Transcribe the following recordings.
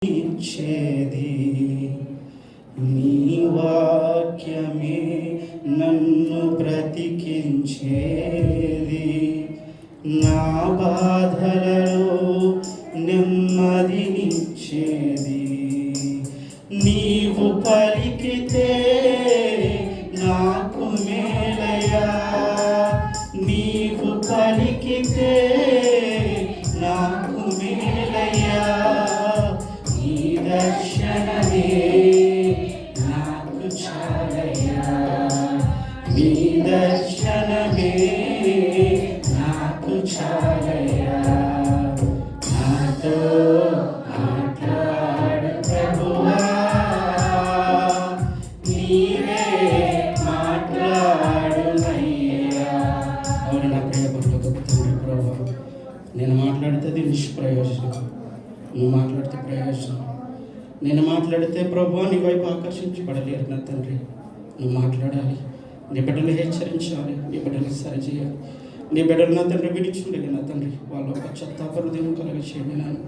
ఇచ్చేది నీ వాక్యమే నన్ను బ్రతికించేది. నా బాధలలో నెమ్మదినిచ్చేది నీవు పలికితే నాకు మేలయా. నీవు పలికితే నాకు మేలయా. నీ దర్శనమే నాకు చాలయా. నీ దర్శనమే నాకు చాలయా. నాతో మాట్లాడు ప్రభువా, నీవే మాట్లాడుమయ్యా. అవును నా ప్రియ పరలోకపు తండ్రి ప్రభువా, నేను మాట్లాడితే నిష్ప్రయోజనం, నువ్వు మాట్లాడితే ప్రయోజనం. నేను మాట్లాడితే ప్రభువా నీ వైపు ఆకర్షించబడలేరు నా తండ్రి. నువ్వు మాట్లాడాలి, నీ బిడ్డలు హెచ్చరించాలి, నీ బిడ్డలు సరిచేయాలి, నీ బిడ్డలు నా తండ్రి విడిచుండేది నా తండ్రి. వాళ్ళు ఒక పశ్చాత్తాపహృదయం కలిగి చేయండి నాన్న.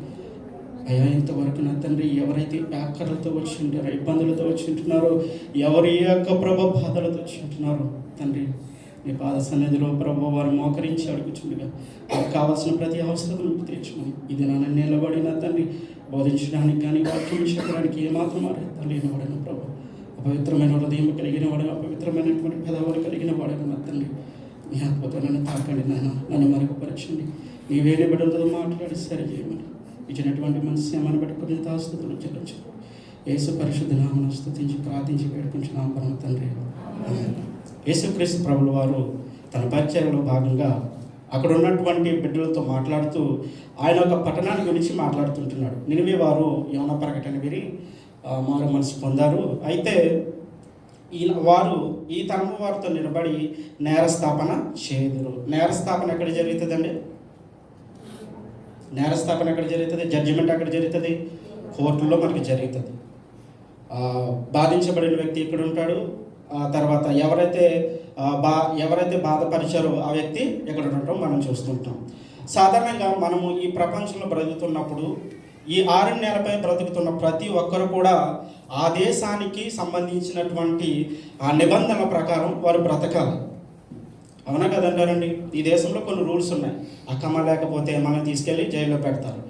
అయ్యా ఇంతవరకు నా తండ్రి ఎవరైతే ఆకర్లతో వచ్చి ఉంటారో, ఇబ్బందులతో వచ్చి ఉంటున్నారో, ఎవరి యొక్క ప్రభు బాధలతో వచ్చి ఉంటున్నారో తండ్రి, నీ పాద సన్నిధిలో ప్రభు వారు మోకరించి అడుగుచుండగా వారికి కావాల్సిన ప్రతి అవసరం తీర్చుకొని ఇది నన్ను నిలబడిన తండ్రి బోధించడానికి కానీ వాక్యం చెప్పడానికి ఏమాత్రం అర్హత లేనివాడను ప్రభు. అపవిత్రమైన హృదయం కలిగిన వాడు, అపవిత్రమైనటువంటి పెదవులు కలిగిన వాడను నా తండ్రి. నీ ఆత్మతో నన్ను తాకండి నాన్న, నన్ను మరుగుపరచండి. నీ వేరే బిడ్డలతో మాట్లాడి సరి చేయమని ఇచ్చినటువంటి మనసు ఏమని బట్టి కొన్ని తాస్తుతులు చెల్లించు. యేసు పరిశుద్ధ నామను స్తుతించి ప్రార్థించి వేడుకుంటున్నాం పరమ తండ్రి. యేసుక్రీస్తు ప్రభుల వారు తన పరిచయంలో భాగంగా అక్కడ ఉన్నటువంటి బిడ్డలతో మాట్లాడుతూ ఆయన ఒక పట్టణాన్ని గురించి మాట్లాడుతుంటున్నాడు. నినివే వారు యోనా ప్రకటన విని మారు మనసు పొందారు. అయితే వారు ఈ తరము వారితో నిలబడి నేరస్థాపన చేయుదురు. నేరస్థాపన ఎక్కడ జరుగుతుందండి? నేరస్థాపన ఎక్కడ జరుగుతుంది? జడ్జిమెంట్ ఎక్కడ జరుగుతుంది? కోర్టులో మనకి జరుగుతుంది. బాధించబడిన వ్యక్తి ఇక్కడ ఉంటాడు. తర్వాత ఎవరైతే బాధపరిచారో ఆ వ్యక్తి ఎక్కడ ఉండటం మనం చూస్తుంటాం. సాధారణంగా మనము ఈ ప్రపంచంలో బ్రతుకుతున్నప్పుడు ఈ 6 నెలలపై బ్రతుకుతున్న ప్రతి ఒక్కరు కూడా ఆ దేశానికి సంబంధించినటువంటి ఆ నిబంధనల ప్రకారం వారు బ్రతకాలి. అవునా కదంటారండి? ఈ దేశంలో కొన్ని రూల్స్ ఉన్నాయి. అక్కమ్మ లేకపోతే మనం తీసుకెళ్ళి జైల్లో పెడతారు.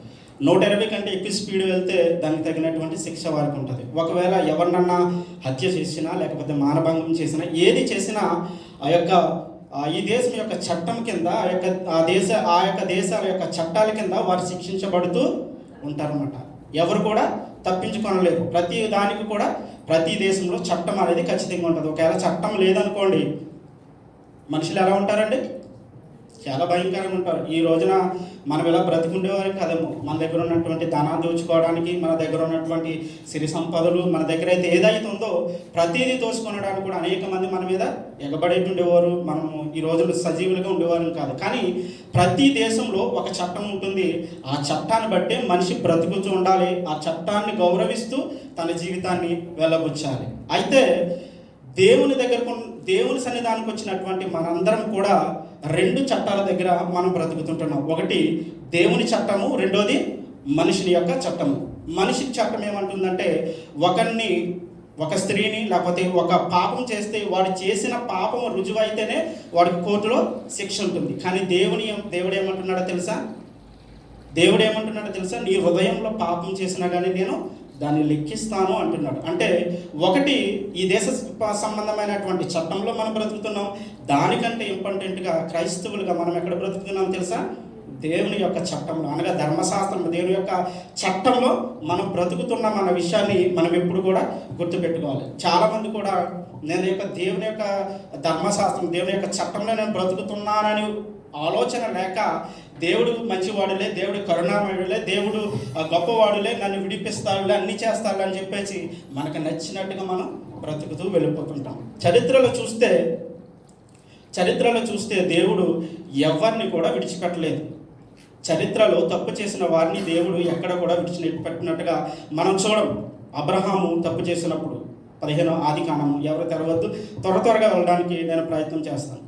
120 కంటే ఎక్కువ స్పీడ్ వెళ్తే దానికి తగినటువంటి శిక్ష వారికి ఉంటుంది. ఒకవేళ ఎవరినన్నా హత్య చేసినా లేకపోతే మానభంగం చేసినా ఏది చేసినా ఈ దేశం యొక్క చట్టం కింద ఆ యొక్క దేశాల యొక్క చట్టాల కింద వారు శిక్షించబడుతూ ఉంటారన్నమాట. ఎవరు కూడా తప్పించుకొనలేరు. ప్రతి దానికి కూడా ప్రతి దేశంలో చట్టం అనేది ఖచ్చితంగా ఉంటుంది. ఒకవేళ చట్టం లేదనుకోండి, మనుషులు ఎలా ఉంటారండి? చాలా భయంకరంగా ఉంటారు. ఈ రోజున మనం ఇలా బ్రతికుండేవారికి కదేమో. మన దగ్గర ఉన్నటువంటి ధనాన్ని దోచుకోవడానికి, మన దగ్గర ఉన్నటువంటి సిరి సంపదలు, మన దగ్గర అయితే ఏదైతే ఉందో ప్రతిదీ దోచుకొనడానికి కూడా అనేక మంది మన మీద ఎగబడేటి ఉండేవారు. మనము ఈ రోజుల్లో సజీవులుగా ఉండేవారు కాదు. కానీ ప్రతి దేశంలో ఒక చట్టం ఉంటుంది. ఆ చట్టాన్ని బట్టే మనిషి బ్రతుకుతూ ఉండాలి. ఆ చట్టాన్ని గౌరవిస్తూ తన జీవితాన్ని వెళ్ళబుచ్చాలి. అయితే దేవుని సన్నిధానికి వచ్చినటువంటి మనందరం కూడా 2 చట్టాల దగ్గర మనం బ్రతుకుతుంటున్నాం. ఒకటి దేవుని చట్టము, రెండోది మనిషిని యొక్క చట్టము. మనిషి చట్టం ఏమంటుందంటే ఒక స్త్రీని లేకపోతే ఒక పాపం చేస్తే వాడు చేసిన పాపం రుజువైతేనే వాడికి కోర్టులో శిక్ష ఉంటుంది. కానీ దేవుడు ఏమంటున్నాడో తెలుసా? నీ హృదయంలో పాపం చేసినా కానీ నేను దాన్ని లెక్కిస్తాను అంటున్నాడు. అంటే ఒకటి ఈ దేశ సంబంధమైనటువంటి చట్టంలో మనం బ్రతుకుతున్నాం. దానికంటే ఇంపార్టెంట్గా క్రైస్తవులుగా మనం ఎక్కడ బ్రతుకుతున్నాం తెలుసా? దేవుని యొక్క చట్టంలో, అనగా ధర్మశాస్త్రం, దేవుని యొక్క చట్టంలో మనం బ్రతుకుతున్నాం అన్న విషయాన్ని మనం ఎప్పుడు కూడా గుర్తుపెట్టుకోవాలి. చాలామంది కూడా నేను దేవుని యొక్క ధర్మశాస్త్రం, దేవుని యొక్క చట్టంలో నేను బ్రతుకుతున్నానని ఆలోచన లేక దేవుడు మంచివాడులే, దేవుడు కరుణామయుడులే, దేవుడు గొప్పవాడులే, నన్ను విడిపిస్తాడులే, అన్నీ చేస్తాడులే అని చెప్పేసి మనకు నచ్చినట్టుగా మనం బ్రతుకుతూ వెళ్ళిపోతుంటాం. చరిత్రలో చూస్తే దేవుడు ఎవరిని కూడా విడిచిపెట్టలేదు. చరిత్రలో తప్పు చేసిన వారిని దేవుడు ఎక్కడ కూడా విడిచిపెట్టినట్టుగా మనం చూడం. అబ్రహాము తప్పు చేసినప్పుడు 15వ ఆదికాండము, ఎవరు తెరవద్దు, త్వరగా వెళ్ళడానికి నేను ప్రయత్నం చేస్తాను.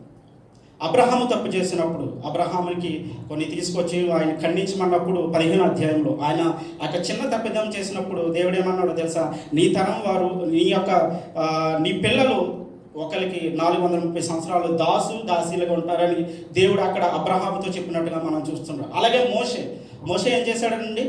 అబ్రహాము తప్పు చేసినప్పుడు అబ్రహాముకి కొన్ని తీసుకొచ్చి ఆయన ఖండించమన్నప్పుడు 15వ అధ్యాయంలో ఆయన ఒక చిన్న తప్పిదం చేసినప్పుడు దేవుడు ఏమన్నాడో తెలుసా, నీ తరం వారు నీ పిల్లలు ఒకరికి 430 సంవత్సరాలు దాసీలుగా ఉంటారని దేవుడు అక్కడ అబ్రహాముతో చెప్పినట్టుగా మనం చూస్తున్నాం. అలాగే మోషే ఏం చేశాడండి,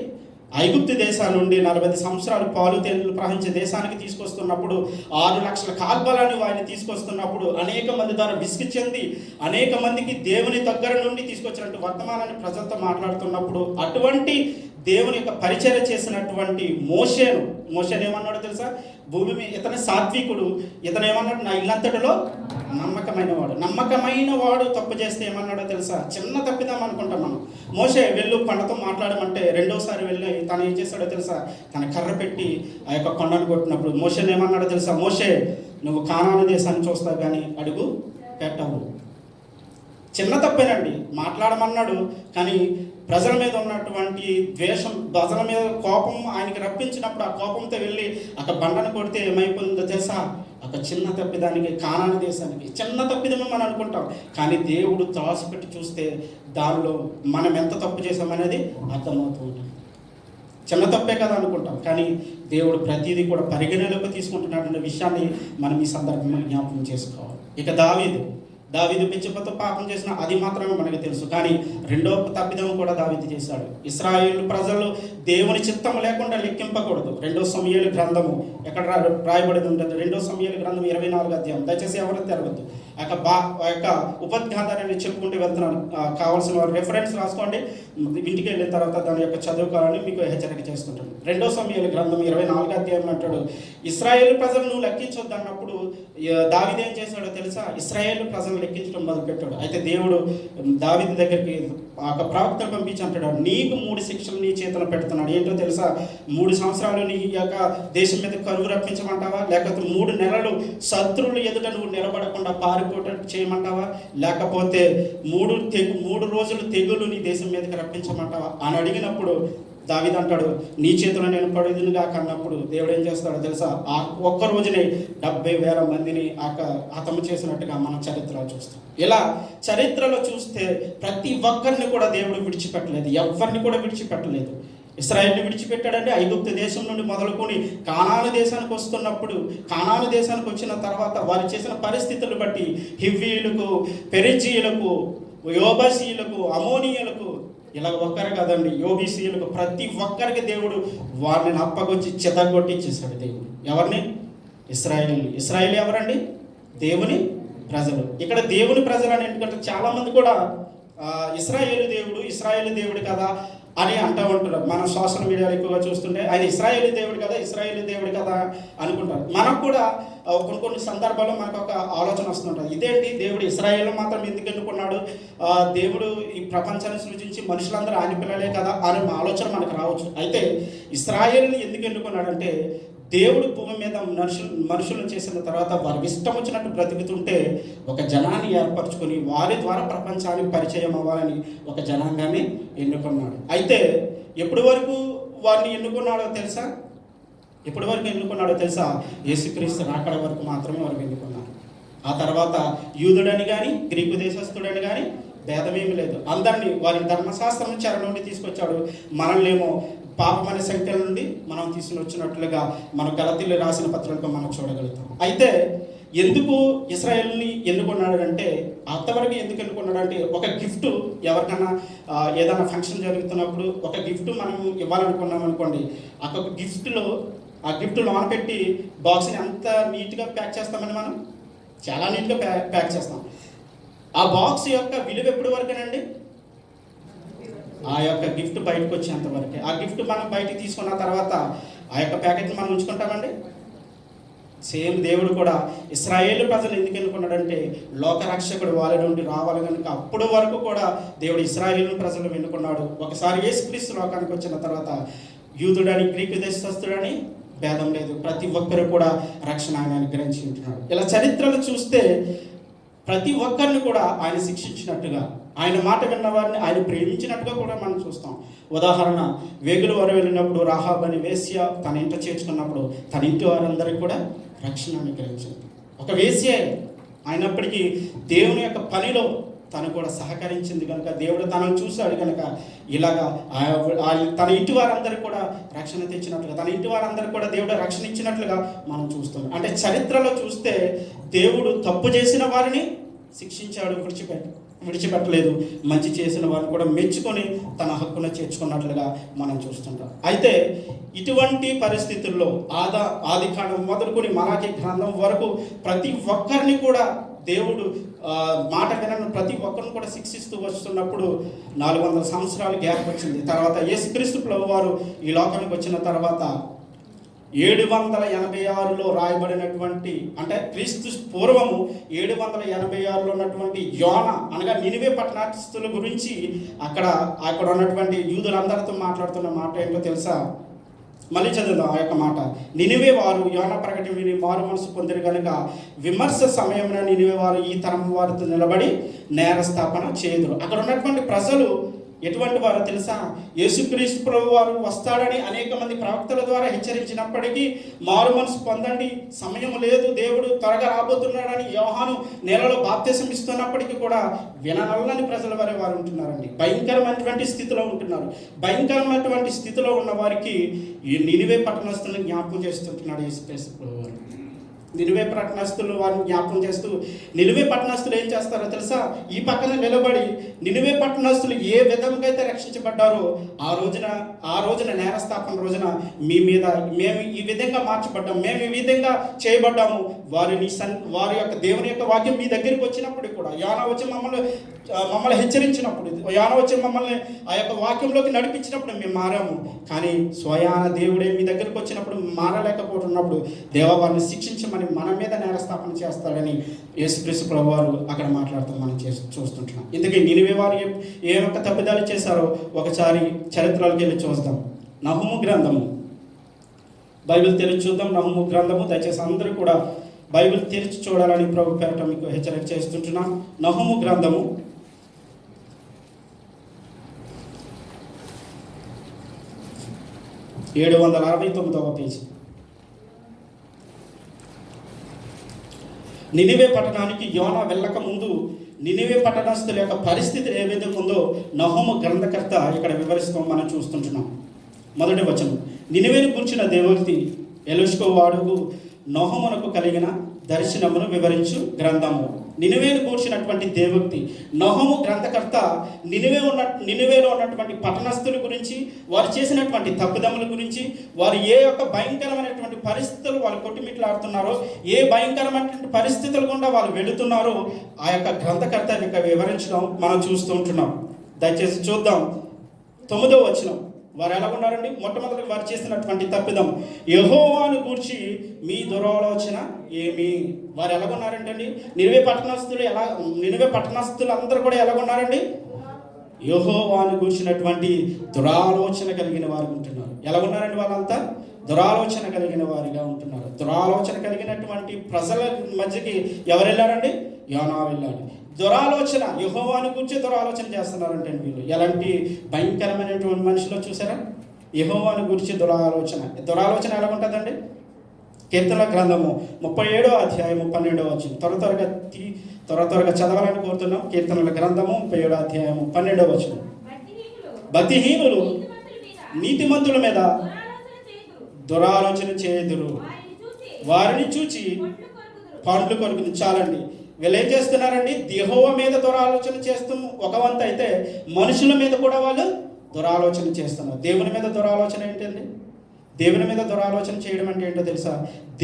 ఐగుప్తు దేశాల నుండి 40 సంవత్సరాలు పాలు తేనెలు ప్రవహించే దేశానికి తీసుకొస్తున్నప్పుడు 6 లక్షల కాల్బలాన్ని ఆయన తీసుకొస్తున్నప్పుడు అనేక మంది ద్వారా విసిగి చెంది అనేక మందికి దేవుని దగ్గర నుండి తీసుకొచ్చినట్టు వర్తమానాన్ని ప్రజలతో మాట్లాడుతున్నప్పుడు అటువంటి దేవుని యొక్క పరిచర్య చేసినటువంటి మోషేను ఏమన్నాడు తెలుసా, భూమి మీద ఇతని సాత్వికుడు, ఇతను ఏమన్నాడు, నా ఇల్లంతటిలో నమ్మకమైన వాడు తప్పు చేస్తే ఏమన్నాడో తెలుసా, చిన్న తప్పిదాం అనుకుంటాం మనం. మోషే వెళ్ళు కొండతో మాట్లాడమంటే రెండోసారి వెళ్ళి తను ఏం చేశాడో తెలుసా, తన కర్ర పెట్టి ఆ యొక్క కొండను కొట్టినప్పుడు మోషేని ఏమన్నాడో తెలుసా, మోషే నువ్వు కానాను దేశాన్ని చూస్తావు కానీ అడుగు పెట్టవు. చిన్న తప్పేనండి, మాట్లాడమన్నాడు కానీ ప్రజల మీద ఉన్నటువంటి ద్వేషం, ప్రజల మీద కోపం ఆయనకి రప్పించినప్పుడు ఆ కోపంతో వెళ్ళి అక్కడ బండను కొడితే ఏమైపోయిందో తెలుసా, ఒక చిన్న తప్పిదానికి కానాను దేశానికి చిన్న తప్పిదమే మనం అనుకుంటాం, కానీ దేవుడు త్రాసిపెట్టి చూస్తే దానిలో మనం ఎంత తప్పు చేసామనేది అర్థమవుతూ ఉంటుంది. చిన్న తప్పే కదా అనుకుంటాం, కానీ దేవుడు ప్రతిదీ కూడా పరిగణలోకి తీసుకుంటున్నటువంటి విషయాన్ని మనం ఈ సందర్భంలో జ్ఞాపకం చేసుకోవాలి. ఇక దావీదు పిచ్చిపోతో పాపం చేసిన అది మాత్రమే మనకు తెలుసు, కానీ రెండో తప్పిదం కూడా దావీదు చేశాడు. ఇశ్రాయేలు ప్రజలు దేవుని చిత్తం లేకుండా లెక్కింపకూడదు. 2 సమూయేలు గ్రంథము ఎక్కడ రాయబడి ఉంటుంది, 2 సమూయేలు గ్రంథం 24వ అధ్యాయం. దయచేసి ఎవరు తెరవద్దు, ఆ యొక్క ఉపద్ఘాతాన్ని చెప్పుకుంటూ వెళ్తున్నాను. కావాల్సిన వారు రెఫరెన్స్ రాసుకోండి, ఇంటికి వెళ్ళిన తర్వాత దాని యొక్క చదువుకోవాలని మీకు హెచ్చరిక చేస్తుంటాను. 2 సమూయేలు గ్రంథం 24వ అధ్యాయం అంటాడు, ఇశ్రాయేలు ప్రజలు నువ్వు లెక్కించొద్దు అన్నప్పుడు దావీదు ఏం చేశాడో తెలుసా, ఇశ్రాయేలు ప్రజలు లెక్కించడం మొదలుపెట్టాడు. అయితే దేవుడు దావీదు దగ్గరికి ఒక ప్రవక్తను పంపించి అంటాడు, నీకు 3 శిక్షలు నీ చేతిలో పెడుతున్నాడు. ఏంటో తెలుసా, 3 సంవత్సరాలు నీ యొక్క దేశం మీద కరువు రప్పించమంటావా, లేకపోతే 3 నెలలు శత్రువులు ఎదుట నువ్వు నిలబడకుండా పారిపోయేటట్టు చేయమంటావా, లేకపోతే 3 రోజులు తెగులు నీ దేశం మీదకి రప్పించమంటావా అని అడిగినప్పుడు దావీదు అంటాడు, నీ చేతిలో నేను పడేదిగా కన్నప్పుడు దేవుడు ఏం చేస్తాడో తెలుసా, ఆ ఒక్క రోజునే 70,000 మందిని హతము చేసినట్టుగా మనం చరిత్రలో చూస్తాం. ఇలా చరిత్రలో చూస్తే ప్రతి ఒక్కరిని కూడా దేవుడు విడిచిపెట్టలేదు, ఎవరిని కూడా విడిచిపెట్టలేదు. ఇశ్రాయేల్ని విడిచిపెట్టాడంటే ఐగుప్తు దేశం నుండి మొదలుకొని కానాను దేశానికి వస్తున్నప్పుడు, కానాను దేశానికి వచ్చిన తర్వాత వారు చేసిన పరిస్థితులు బట్టి హివ్వీయులకు, పెరిజీయులకు, యోబసీయులకు, అమోనీయులకు, ఇలా ఒక్కరు కాదండి, యోబీసీయులకు ప్రతి ఒక్కరికి దేవుడు వారిని అప్పగొచ్చి చెదగొట్టించేశాడు దేవుడు. ఎవరిని? ఇశ్రాయేల్ ఎవరండి? దేవుని ప్రజలు. ఇక్కడ దేవుని ప్రజలు అని ఎందుకంటే చాలామంది కూడా ఇశ్రాయేలు దేవుడు కదా అని అంటూ ఉంటారు. మనం సోషల్ మీడియాలో ఎక్కువగా చూస్తుంటే ఆయన ఇశ్రాయేలు దేవుడు కదా అనుకుంటారు. మనకు కూడా కొన్ని సందర్భాల్లో మనకు ఒక ఆలోచన వస్తుంటుంది, ఇదేంటి దేవుడు ఇశ్రాయేలు మాత్రం ఎందుకు ఎన్నుకున్నాడు, దేవుడు ఈ ప్రపంచాన్ని సృజించి మనుషులందరూ ఆయన పిల్లలే కదా అనే ఆలోచన మనకు రావచ్చు. అయితే ఇశ్రాయేలుని ఎందుకు ఎన్నుకున్నాడంటే దేవుడు భూమి మీద మనుషులను చేసిన తర్వాత వారికి ఇష్టం వచ్చినట్టు బ్రతుకుతుంటే ఒక జనాన్ని ఏర్పరచుకొని వారి ద్వారా ప్రపంచానికి పరిచయం అవ్వాలని ఒక జనాంగాన్ని ఎన్నుకున్నాడు. అయితే ఎప్పటి వరకు వారిని ఎన్నుకున్నాడో తెలుసా, యేసుక్రీస్తు రాకడ వరకు మాత్రమే వారికి ఎన్నుకున్నారు. ఆ తర్వాత యూదుడని కానీ గ్రీకు దేశస్థుడని కానీ భేదమేమి లేదు, అందరినీ వారి ధర్మశాస్త్రం చెర నుండి తీసుకొచ్చాడు. మనల్నేమో పాపం అనే సంఖ్యల నుండి మనం తీసుకుని వచ్చినట్లుగా మన గలతీలు రాసిన పత్రికలో మనం చూడగలుగుతాం. అయితే ఎందుకు ఇశ్రాయేల్ని ఎన్నుకున్నాడు అంటే, అంతవరకు ఎందుకు ఎన్నుకున్నాడు అంటే, ఒక గిఫ్ట్ ఎవరికైనా ఏదైనా ఫంక్షన్ జరుగుతున్నప్పుడు ఒక గిఫ్ట్ మనం ఇవ్వాలనుకున్నాం అనుకోండి, ఆ గిఫ్ట్ లోన పెట్టి బాక్స్ని అంత నీట్గా ప్యాక్ చేస్తామని మనం చాలా నీట్గా ప్యాక్ చేస్తాం. ఆ బాక్స్ యొక్క విలువ ఎప్పటి వరకేనండి, ఆ యొక్క గిఫ్ట్ బయటకు వచ్చేంత వరకే. ఆ గిఫ్ట్ మనం బయటికి తీసుకున్న తర్వాత ఆ యొక్క ప్యాకెట్ని మనం ఉంచుకుంటామండి. సేమ్ దేవుడు కూడా ఇశ్రాయేలు ప్రజలు ఎందుకు ఎన్నుకున్నాడంటే లోకరక్షకుడు వాళ్ళ నుండి రావాలి కనుక అప్పటి వరకు కూడా దేవుడు ఇశ్రాయేలు ప్రజలు ఎన్నుకున్నాడు. ఒకసారి యేసుక్రీస్తు లోకానికి వచ్చిన తర్వాత యూదుడని గ్రీకు దేశస్థుడని భేదం లేదు, ప్రతి ఒక్కరు కూడా రక్షణ ఆయన అనుగ్రహించి ఉంటున్నాడు. ఇలా చరిత్రలు చూస్తే ప్రతి ఒక్కరిని కూడా ఆయన శిక్షించినట్టుగా, ఆయన మాట విన్నవారిని ఆయన ప్రేమించినట్టుగా కూడా మనం చూస్తాం. ఉదాహరణ, వేగుల వారు వెళ్ళినప్పుడు రాహాబ్ అని వేశ్య తన ఇంట చేర్చుకున్నప్పుడు తన ఇంటి వారందరికీ కూడా రక్షణ అనుగ్రహించింది. ఒక వేశ్య అయినప్పటికీ దేవుని యొక్క పనిలో తను కూడా సహకరించింది కనుక దేవుడు తనను చూశాడు కనుక ఇలాగా తన ఇంటి వారందరికీ కూడా రక్షణ తెచ్చినట్లుగా, తన ఇంటి వారందరికీ కూడా దేవుడు రక్షణ ఇచ్చినట్లుగా మనం చూస్తాం. అంటే చరిత్రలో చూస్తే దేవుడు తప్పు చేసిన వారిని శిక్షించాడు, విడిచిపెట్టలేదు. మంచి చేసిన వారిని కూడా మెచ్చుకొని తన హక్కును చేర్చుకున్నట్లుగా మనం చూస్తుంటాం. అయితే ఇటువంటి పరిస్థితుల్లో ఆదికాండం మొదలుకొని మలాకీ గ్రంథం వరకు ప్రతి ఒక్కరిని కూడా దేవుడు మాట వినని ప్రతి ఒక్కరిని కూడా శిక్షిస్తూ వస్తున్నప్పుడు 400 సంవత్సరాలు గ్యాప్ వచ్చింది. తర్వాత యేసుక్రీస్తు ప్రభువారు ఈ లోకానికి వచ్చిన తర్వాత 786లో రాయబడినటువంటి, అంటే క్రీస్తు పూర్వము 786లో ఉన్నటువంటి యోన అనగా నినివే పట్టణస్థుల గురించి అక్కడ ఉన్నటువంటి యూదులందరితో మాట్లాడుతున్న మాట ఏంటో తెలుసా? మళ్ళీ చదువుదాం ఆ యొక్క మాట. నినివే వారు యోన ప్రకటన విని మారు మనసు పొందిరు కనుక విమర్శ సమయమున నినివే వారు ఈ తరం వారితో నిలబడి నేరస్థాపన చేయుదురు. అక్కడ ఉన్నటువంటి ప్రజలు ఎటువంటి వారో తెలుసా? యేసుక్రీస్తు ప్రభు వారు వస్తాడని అనేక మంది ప్రవక్తల ద్వారా హెచ్చరించినప్పటికీ మారు మనసు పొందండి, సమయం లేదు, దేవుడు త్వరగా రాబోతున్నాడని యోహాను నేలలో బాప్తిసం ఇస్తున్నప్పటికీ కూడా విననల్లని ప్రజల వారే వారు ఉంటున్నారండి. భయంకరమైనటువంటి స్థితిలో ఉంటున్నారు. భయంకరమైనటువంటి స్థితిలో ఉన్న వారికి ఈ నినివే పట్టణస్థులను జ్ఞాపకం చేస్తుంటున్నాడు యేసుక్రీస్తు ప్రభు వారు. నినివే పట్టణస్థులు వారిని జ్ఞాపకం చేస్తూ, నినివే పట్టణస్థులు ఏం చేస్తారో తెలుసా? ఈ పక్కన నిలబడి నినివే పట్టణస్థులు ఏ విధంగా అయితే రక్షించబడ్డారో ఆ రోజున నేరస్థాపన రోజున మేము ఈ విధంగా మార్చబడ్డాము, మేము ఈ విధంగా చేయబడ్డాము, వారి యొక్క దేవుని యొక్క వాక్యం మీ దగ్గరికి వచ్చినప్పుడు కూడా, యోనా వచ్చి మమ్మల్ని హెచ్చరించినప్పుడు, యోనా వచ్చి మమ్మల్ని ఆ యొక్క వాక్యంలోకి నడిపించినప్పుడు మేము మారాము. కానీ స్వయాన దేవుడే మీ దగ్గరికి వచ్చినప్పుడు మారలేకపోతున్నప్పుడు దేవాన్ని శిక్షించమని మన మీద నేరస్థాపన చేస్తాడని యేసుక్రీస్తు ప్రభువారు అక్కడ మాట్లాడుతూ మనం చూస్తుంటున్నాం. ఇందుకే నినివే వారు ఏ ఒక్క తప్పిదాలు చేశారో ఒకసారి చరిత్రలోకి వెళ్ళి చూద్దాం. నహుము గ్రంథము, బైబిల్ తెరిచి చూద్దాం. నహుము గ్రంథము దయచేసి అందరూ కూడా బైబిల్ తెరిచి చూడాలని ప్రభు పేరట మీకు హెచ్చరిక చేస్తుంటున్నాం. నహుము గ్రంథము 769వ పేజీ. నినివే పట్టణానికి యోనా వెళ్ళక ముందు నినివే పట్టణస్థుల యొక్క పరిస్థితి ఏ విధంగా ఉందో నహుము గ్రంథకర్త ఇక్కడ వివరిస్తాం మనం చూస్తుంటున్నాం. మొదటి వచనం. నినివేను కూర్చున్న దేవోక్తి ఎలుష్కో వాడుగు నహుమునకు కలిగిన దర్శనమును వివరించు గ్రంథము. నినివేను కూర్చున్నటువంటి దేవోక్తి. నహుము గ్రంథకర్త నినివేలో ఉన్నటువంటి పట్టణస్థుల గురించి, వారు చేసినటువంటి తప్పిదముల గురించి, వారు ఏ యొక్క భయంకరమైనటువంటి పరిస్థితులు వాళ్ళు కొట్టుమిట్లాడుతున్నారో, ఏ భయంకరమైనటువంటి పరిస్థితుల గుండా వాళ్ళు వెళుతున్నారో ఆ యొక్క గ్రంథకర్త యొక్క వివరించడం మనం చూస్తూ ఉంటున్నాం. దయచేసి చూద్దాం 9వ వచనం. వారు ఎలా ఉన్నారండి? మొట్టమొదటి వారు చేసినటువంటి తప్పిదం, యెహోవాను గూర్చి మీ దురాలోచన ఏమి? వారు ఎలాగున్నారంటే అండి, నినివే పట్టణస్థులు అందరూ కూడా ఎలాగున్నారండి? యెహోవాను గూర్చినటువంటి దురాలోచన కలిగిన వారు ఉంటున్నారు. ఎలాగున్నారండి? వాళ్ళంతా దురాలోచన కలిగిన వారిగా ఉంటున్నారు. దురాలోచన కలిగినటువంటి ప్రజల మధ్యకి ఎవరు వెళ్ళారండి? యోనా వెళ్ళాడు. దురాలోచన, యెహోవాను గురించి దురాలోచన చేస్తున్నారంటే వీళ్ళు ఎలాంటి భయంకరమైనటువంటి మనుషులు చూసారా? యెహోవాను గురించి దురాలోచన ఎలా ఉంటుందండి? కీర్తనల గ్రంథము 37వ అధ్యాయం 12వ వచనం. త్వరగా చదవాలని కోరుతున్నాం. కీర్తనల గ్రంథము 37వ అధ్యాయం 12వ వచనం. భక్తిహీనులు నీతిమంతుల మీద దురాలోచన చేయుదురు, వారిని చూచి పండ్లు కొరుకును. చాలండి. వీళ్ళు ఏం చేస్తున్నారండి? యెహోవా మీద దురాలోచన చేస్తూ ఒక వంతు అయితే మనుషుల మీద కూడా వాళ్ళు దురాలోచన చేస్తున్నారు. దేవుని మీద దురాలోచన ఏంటండి? దేవుని మీద దురాలోచన చేయడం అంటే ఏంటో తెలుసా?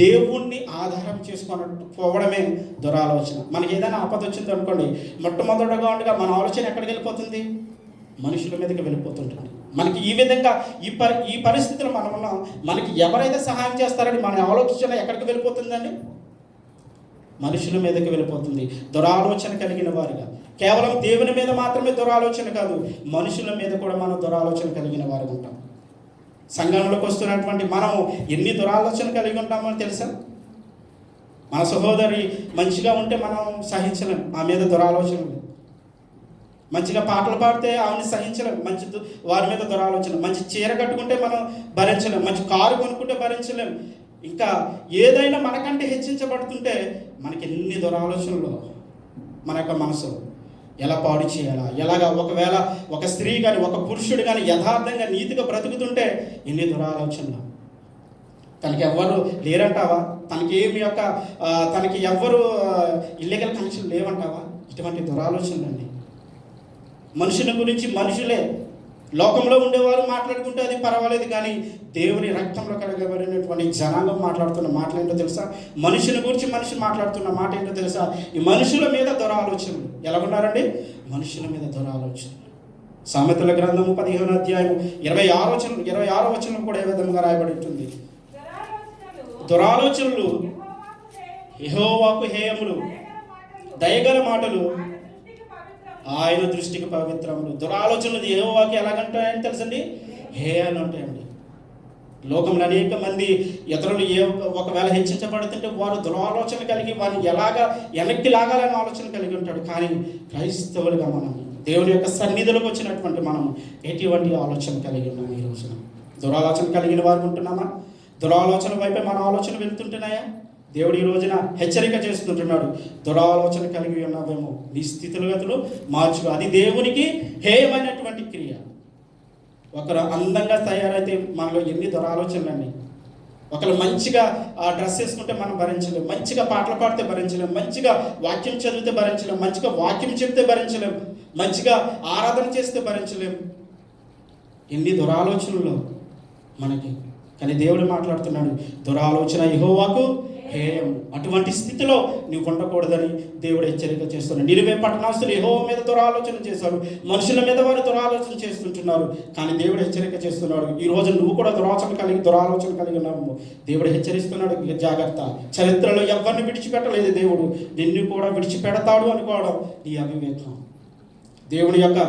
దేవుణ్ణి ఆధారం చేసుకొని పోవడమే దురాలోచన. మనకి ఏదైనా ఆపద వచ్చింది అనుకోండి, మొట్టమొదటిగా ఉండగా మన ఆలోచన ఎక్కడికి వెళ్ళిపోతుంది? మనుషుల మీదకి వెళ్ళిపోతుంటుంది. మనకి ఈ విధంగా ఈ పరిస్థితులు మనం ఉన్నాం. మనకి ఎవరైతే సహాయం చేస్తారని మన ఆలోచన ఎక్కడికి వెళ్ళిపోతుందండి? మనుషుల మీదకి వెళ్ళిపోతుంది. దురాలోచన కలిగిన వారిగా, కేవలం దేవుని మీద మాత్రమే దురాలోచన కాదు, మనుషుల మీద కూడా మనం దురాలోచన కలిగిన వారు ఉంటాం. సంఘంలోకి వస్తున్నటువంటి మనం ఎన్ని దురాలోచన కలిగి ఉంటామో తెలుసా? మన సహోదరి మంచిగా ఉంటే మనం సహించలేం, ఆ మీద దురాలోచన. మంచిగా పాటలు పాడితే ఆమెను సహించలేం, వారి మీద దురాలోచన. మంచి చీర కట్టుకుంటే మనం భరించలేం, మంచి కారు కొనుక్కుంటే భరించలేం. ఇంకా ఏదైనా మనకంటే హెచ్చించబడుతుంటే మనకి ఎన్ని దురాలోచనలు మన యొక్క మనసు. ఎలా పాడు చేయాలా, ఎలాగా ఒకవేళ ఒక స్త్రీ కానీ ఒక పురుషుడు కానీ యథార్థంగా నీతిగా బ్రతుకుతుంటే ఎన్ని దురాలోచనలు. తనకి ఎవ్వరు లేరంటావా, తనకి తనకి ఎవ్వరు ఇల్లీగల్ కనెక్షన్ లేవంటావా? ఇటువంటి దురాలోచనలండి. మనుషుల గురించి మనుషులే, లోకంలో ఉండేవారు మాట్లాడుకుంటే అది పర్వాలేదు, కానీ దేవుని రక్తంలో కడగబడినటువంటి జనాంగం మాట్లాడుతున్న మాటలు ఏంటో తెలుసా? మనుషుల గురించి మనిషి మాట్లాడుతున్న మాట ఏంటో తెలుసా? ఈ మనుషుల మీద దురాలోచనలు. ఎలా ఉన్నారండి? మనుషుల మీద దురాలోచనలు. సామెతల గ్రంథము 15వ అధ్యాయం 26వ వచనం కూడా ఏ విధంగా రాయబడి ఉంటుంది? దురాలోచనలు యెహోవాకు హేయములు, దయగల మాటలు ఆయన దృష్టికి పవిత్రములు. దురాలోచనలు యెహోవాకి ఎలాగంటాయని తెలుసండి? హేయాలు ఉంటాయండి. లోకంలో అనేక మంది ఇతరులు ఒకవేళ హెచ్చించబడుతుంటే వారు దురాలోచన కలిగి వారిని ఎలాగా వెనక్కి లాగాలని ఆలోచన కలిగి ఉంటాడు. కానీ క్రైస్తవులుగా మనం దేవుని యొక్క సన్నిధిలోకి వచ్చినటువంటి మనం ఎటువంటి ఆలోచన కలిగి ఉన్నాం? ఈ రోజున దురాలోచన కలిగిన వారు ఉంటున్నామా? దురాలోచన వైపే మన ఆలోచన వెళ్తుంటున్నాయా? దేవుడు ఈ రోజున హెచ్చరిక చేస్తుంటున్నాడు. దురాలోచన కలిగి ఉన్నావేమో, నీ స్థితిగతులు మార్చుకో. అది దేవునికి హేయమైనటువంటి క్రియ. ఒకరు అందంగా తయారైతే మనలో ఎన్ని దురాలోచనలండి. ఒకరు మంచిగా డ్రెస్ వేసుకుంటే మనం భరించలేం, మంచిగా పాటలు పాడితే భరించలేం, మంచిగా వాక్యం చదివితే భరించలేం, మంచిగా వాక్యం చెప్తే భరించలేం, మంచిగా ఆరాధన చేస్తే భరించలేం. ఎన్ని దురాలోచనలు మనకి. కానీ దేవుడు మాట్లాడుతున్నాడు, దురాలోచన యెహోవాకు హేయం. అటువంటి స్థితిలో నువ్వు ఉండకూడదని దేవుడు హెచ్చరిక చేస్తున్నాడు. నినివే పట్టణస్థులు యెహోవా మీద దురాలోచన చేశారు, మనుషుల మీద వారు దురాలోచన చేస్తుంటున్నారు. కానీ దేవుడు హెచ్చరిక చేస్తున్నాడు, ఈ రోజు నువ్వు కూడా దురాలోచన కలిగి ఉన్నావు. దేవుడు హెచ్చరిస్తున్నాడు, జాగ్రత్త. చరిత్రలో ఎవరిని విడిచిపెట్టలేదు దేవుడు, నిన్ను కూడా విడిచిపెడతాడు అనుకోవడం నీ అవివేకం. దేవుని యొక్క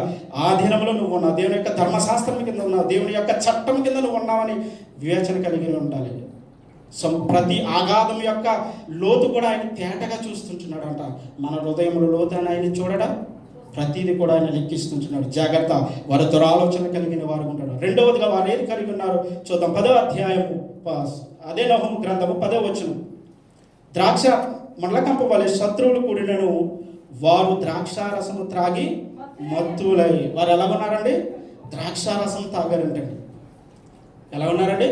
ఆధీనంలో నువ్వు ఉన్నావు, దేవుని యొక్క ధర్మశాస్త్రం కింద ఉన్నావు, దేవుని యొక్క చట్టం కింద నువ్వు ఉన్నావని వివేచన కలిగి ఉండాలి. ప్రతి ఆఘాతం యొక్క లోతు కూడా ఆయన తేటగా చూస్తుంటున్నాడంట. మన హృదయంలో లోతు అని ఆయన చూడడం, ప్రతిదీ కూడా ఆయన లెక్కిస్తుంటున్నాడు. జాగ్రత్త, వారు దురాలోచన కలిగిన వారు ఉంటాడు. రెండవదిగా వారు ఏది కలిగి ఉన్నారు చూద్దాం. 10వ అధ్యాయము అదే నహూము గ్రంథము 10వ వచనం. ద్రాక్ష మండలకంప వలె శత్రువులు కూడినను వారు ద్రాక్షారసము త్రాగి మత్తులై. వారు ఎలా ఉన్నారండి? ద్రాక్షారసం తాగారంటండి. ఎలా ఉన్నారండి?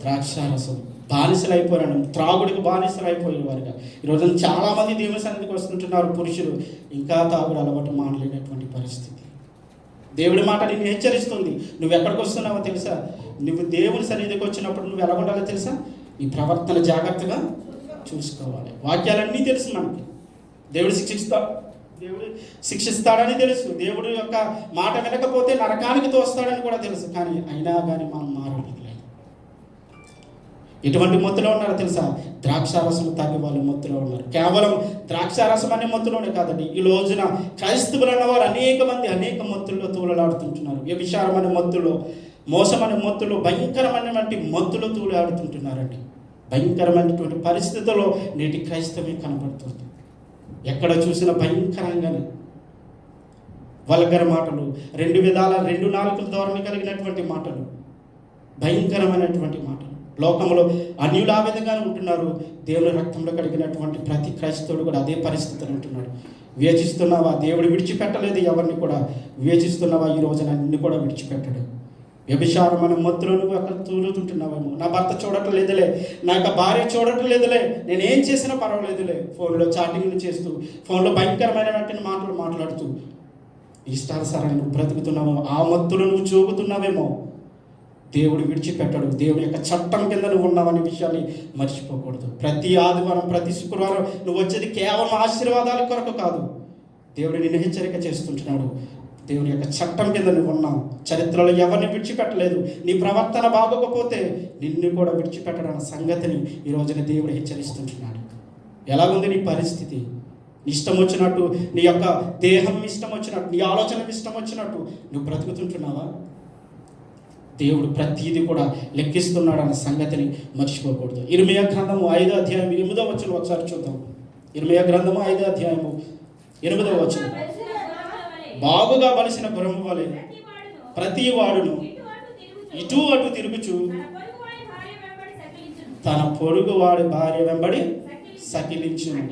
ద్రాక్షారసం బానిసలు అయిపోయారండి, త్రాగుడికి బానిసలు అయిపోయే వారుగా. ఈరోజు చాలామంది దేవుని సన్నిధికి వస్తుంటున్నారు పురుషులు, ఇంకా తాగుడు అలవాటు మానలేనటువంటి పరిస్థితి. దేవుడి మాట నిన్ను హెచ్చరిస్తుంది. నువ్వు ఎక్కడికి వస్తున్నావో తెలుసా? నువ్వు దేవుని సన్నిధికి వచ్చినప్పుడు నువ్వు ఎలా ఉండాలో తెలుసా? నీ ప్రవర్తన జాగ్రత్తగా చూసుకోవాలి. వాక్యాలన్నీ తెలుసు మనకి. దేవుడు శిక్షిస్తాడని తెలుసు, దేవుడు యొక్క మాట వినకపోతే నరకానికి తోస్తాడని కూడా తెలుసు. కానీ అయినా కానీ మనం మారలేదు. ఎటువంటి మత్తులో ఉన్నారో తెలుసా? ద్రాక్షారసం తాగే వాళ్ళు మత్తులో ఉన్నారు. కేవలం ద్రాక్షారసం అనే మత్తులోనే కాదండి, ఈ రోజున క్రైస్తవులు అన్నవారు అనేక మత్తుల్లో తూలలాడుతుంటున్నారు. వ్యభిచారం అనే మత్తులో, మోసం అనే మత్తులో, భయంకరమైనటువంటి మత్తులో తూలాడుతుంటున్నారండి. భయంకరమైనటువంటి పరిస్థితుల్లో నేటి క్రైస్తవం కనబడుతుంది. ఎక్కడ చూసినా భయంకరంగానే వల్గర మాటలు, రెండు నాలుకల ధోరణి కలిగినటువంటి మాటలు, భయంకరమైనటువంటి మాటలు. లోకంలో అన్యులు ఆ విధంగానే ఉంటున్నారు. దేవుని రక్తంలో కడిగినటువంటి ప్రతి క్రైస్తవుడు కూడా అదే పరిస్థితిలో ఉంటున్నాడు. వివేచిస్తున్నావా? దేవుడు విడిచిపెట్టలేదు ఎవరిని కూడా. వివేచిస్తున్నావా? ఈ రోజున నిన్ను కూడా విడిచిపెట్టడు. వ్యభిచారం అనే మత్తులో నువ్వు అక్కడ తూలుతుంటున్నావేమో. నా భర్త చూడట్లేదులే, నా యొక్క భార్య చూడట్లేదులే, నేనేం చేసినా పర్వాలేదులే, ఫోన్లో చాటింగ్లు చేస్తూ, ఫోన్లో భయంకరమైనటువంటి మాటలు మాట్లాడుతూ ఇష్టానుసారంగా నువ్వు బ్రతుకుతున్నావు. ఆ మత్తులో నువ్వు చూపుతున్నావేమో. దేవుడు విడిచిపెట్టాడు. దేవుడి యొక్క చట్టం కింద నువ్వు ఉన్నావనే విషయాన్ని మర్చిపోకూడదు. ప్రతి ఆదివారం, ప్రతి శుక్రవారం నువ్వు వచ్చేది కేవలం ఆశీర్వాదాల కొరకు కాదు. దేవుడు నిన్ను హెచ్చరిక చేస్తుంటున్నాడు. దేవుని యొక్క చట్టం కింద నువ్వు ఉన్నావు. చరిత్రలో ఎవరిని విడిచిపెట్టలేదు. నీ ప్రవర్తన బాగోకపోతే నిన్ను కూడా విడిచిపెట్టడన్న సంగతిని ఈ రోజున దేవుడు హెచ్చరిస్తుంటున్నాడు. ఎలాగుంది నీ పరిస్థితి? ఇష్టం వచ్చినట్టు, నీ యొక్క దేహం ఇష్టం వచ్చినట్టు, నీ ఆలోచన ఇష్టం వచ్చినట్టు నువ్వు బ్రతుకుతుంటున్నావా? దేవుడు ప్రతీది కూడా లెక్కిస్తున్నాడు అన్న సంగతిని మర్చిపోకూడదు. ఇర్మీయా గ్రంథము 5వ అధ్యాయం 8వ వచనం ఒకసారి చూద్దాం. ఇర్మీయా గ్రంథము 5వ అధ్యాయము 8వ వచనం. బాగుగా బలిసిన గుర్రము వలె ప్రతి వాడును ఇటు అటు తిరుగుచు తన పొరుగు వాడి భార్య వెంబడి సకిలించును.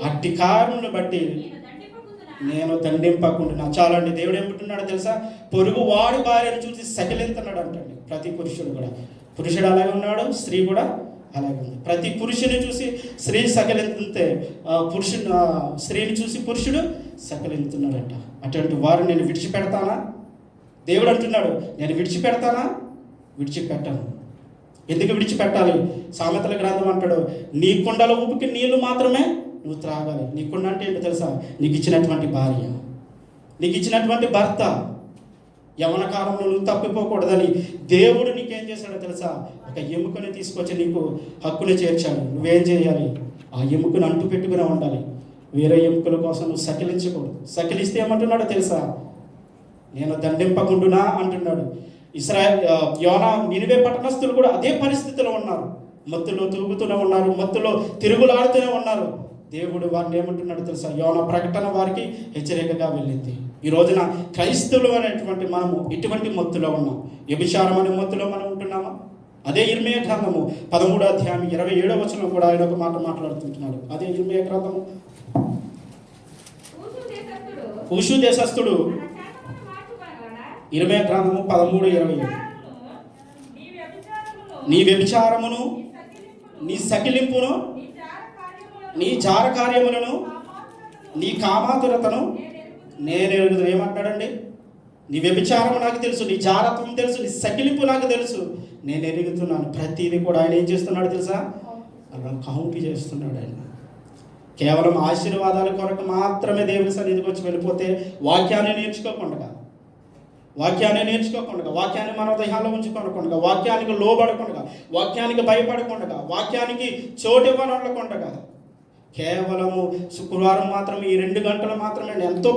అట్టి కారణమును బట్టి నేను దండింపకుండా. చాలండి. దేవుడు ఏమంటున్నాడో తెలుసా? పొరుగు వాడి భార్యను చూసి సకిలింతున్నాడు అంటండి. ప్రతి పురుషుడు కూడా, పురుషుడు అలాగే ఉన్నాడు, స్త్రీ కూడా అలాగే ఉంది. ప్రతి పురుషుని చూసి స్త్రీ సకిలింతే, స్త్రీని చూసి పురుషుడు సకిలింతున్నాడంట. అటువంటి వారు నేను విడిచిపెడతానా? దేవుడు అంటున్నాడు, నేను విడిచిపెడతానా? విడిచిపెట్టాను. ఎందుకు విడిచిపెట్టాలి? సామెతల గ్రంథం అంటాడు, నీ కుండల ఊపికి నీళ్లు మాత్రమే నువ్వు త్రాగాలి. నీ కుండ అంటే ఏంటో తెలుసా? నీకు ఇచ్చినటువంటి భార్య, నీకు ఇచ్చినటువంటి భర్త. యవన కాలంలో నువ్వు తప్పిపోకూడదని దేవుడు నీకేం చేశాడో తెలుసా? ఒక ఎముకని తీసుకొచ్చి నీకు హక్కును చేర్చాడు. నువ్వేం చేయాలి? ఆ ఎముకను అంటు పెట్టుకునే ఉండాలి. వేరే ఎముకల కోసం నువ్వు సకిలించకూడదు. సకిలిస్తే ఏమంటున్నాడో తెలుసా? నేను దండింపకుండునా అంటున్నాడు. యోనా నినివే పట్టణస్థులు కూడా అదే పరిస్థితిలో ఉన్నారు. మత్తులో తూగుతూనే ఉన్నారు, మత్తులో తిరుగులాడుతూనే ఉన్నారు. దేవుడు వారిని ఏమంటున్నాడు తెలుసా? యోనా ప్రకటన వారికి హెచ్చరికగా వెళ్ళింది. ఈ రోజున క్రైస్తవులు అనేటువంటి మనము ఎటువంటి మత్తులో ఉన్నాం? వ్యభిచారం అనే మత్తులో మనం ఉంటున్నామా? అదే ఇర్మీయా గ్రంథము 13వ అధ్యాయం 27వ వచనం కూడా ఆయన ఒక మాట మాట్లాడుతుంటున్నాడు. అదే ఇర్మీయా గ్రంథము. కూషు దేశస్థుడు, ఇర్మీయా గ్రంథము 13:27, నీ వ్యభిచారమును, నీ సకిలింపును, నీ జార కార్యములను, నీ కామాతురతను నేను ఎరుగుదు. ఏమంటాడండి? నీ వ్యభిచారము నాకు తెలుసు, నీ జారత్వం తెలుసు, నీ సకిలింపు నాకు తెలుసు, నేను ఎరుగుతున్నాను. ప్రతిదీ కూడా ఆయన ఏం చేస్తున్నాడు తెలుసా? అలా కౌంట్ చేస్తున్నాడు. ఆయన కేవలం ఆశీర్వాదాల కొరకు మాత్రమే దేవుని సన్నిధికి వచ్చి వెళ్ళిపోతే వాక్యాన్ని నేర్చుకోకుండా, వాక్యాన్ని మన దేహాల్లో ఉంచుకోకుండా, వాక్యానికి లోబడకుండా, వాక్యానికి భయపడకుండా, వాక్యానికి చోటు ఇవ్వనకుండా, కేవలము శుక్రవారం మాత్రమే, ఈ 2 గంటలు మాత్రమే ఎంతో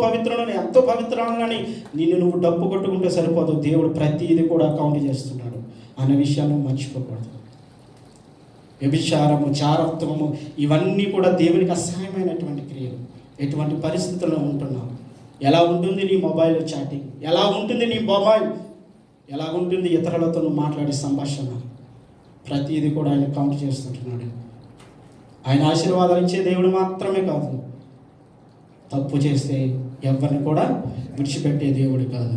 పవిత్రాలని నిన్ను నువ్వు డప్పు కొట్టుకుంటే సరిపోదు. దేవుడు ప్రతిదీ కూడా కౌంట్ చేస్తున్నాడు అనే విషయాన్ని మర్చిపోకూడదు. వ్యభిచారము, చారత్వము ఇవన్నీ కూడా దేవునికి అసహ్యమైనటువంటి క్రియలు. ఎటువంటి పరిస్థితుల్లో ఉంటున్నావు? ఎలా ఉంటుంది నీ మొబైల్ చాటింగ్? ఎలా ఉంటుంది నీ మొబైల్? ఎలా ఉంటుంది ఇతరులతో నువ్వు మాట్లాడే సంభాషణ? ప్రతిదీ కూడా ఆయన కౌంట్ చేస్తుంటున్నాడు. ఆయన ఆశీర్వాదాలు ఇచ్చే దేవుడు మాత్రమే కాదు, తప్పు చేస్తే ఎవరిని కూడా విడిచిపెట్టే దేవుడు కాదు.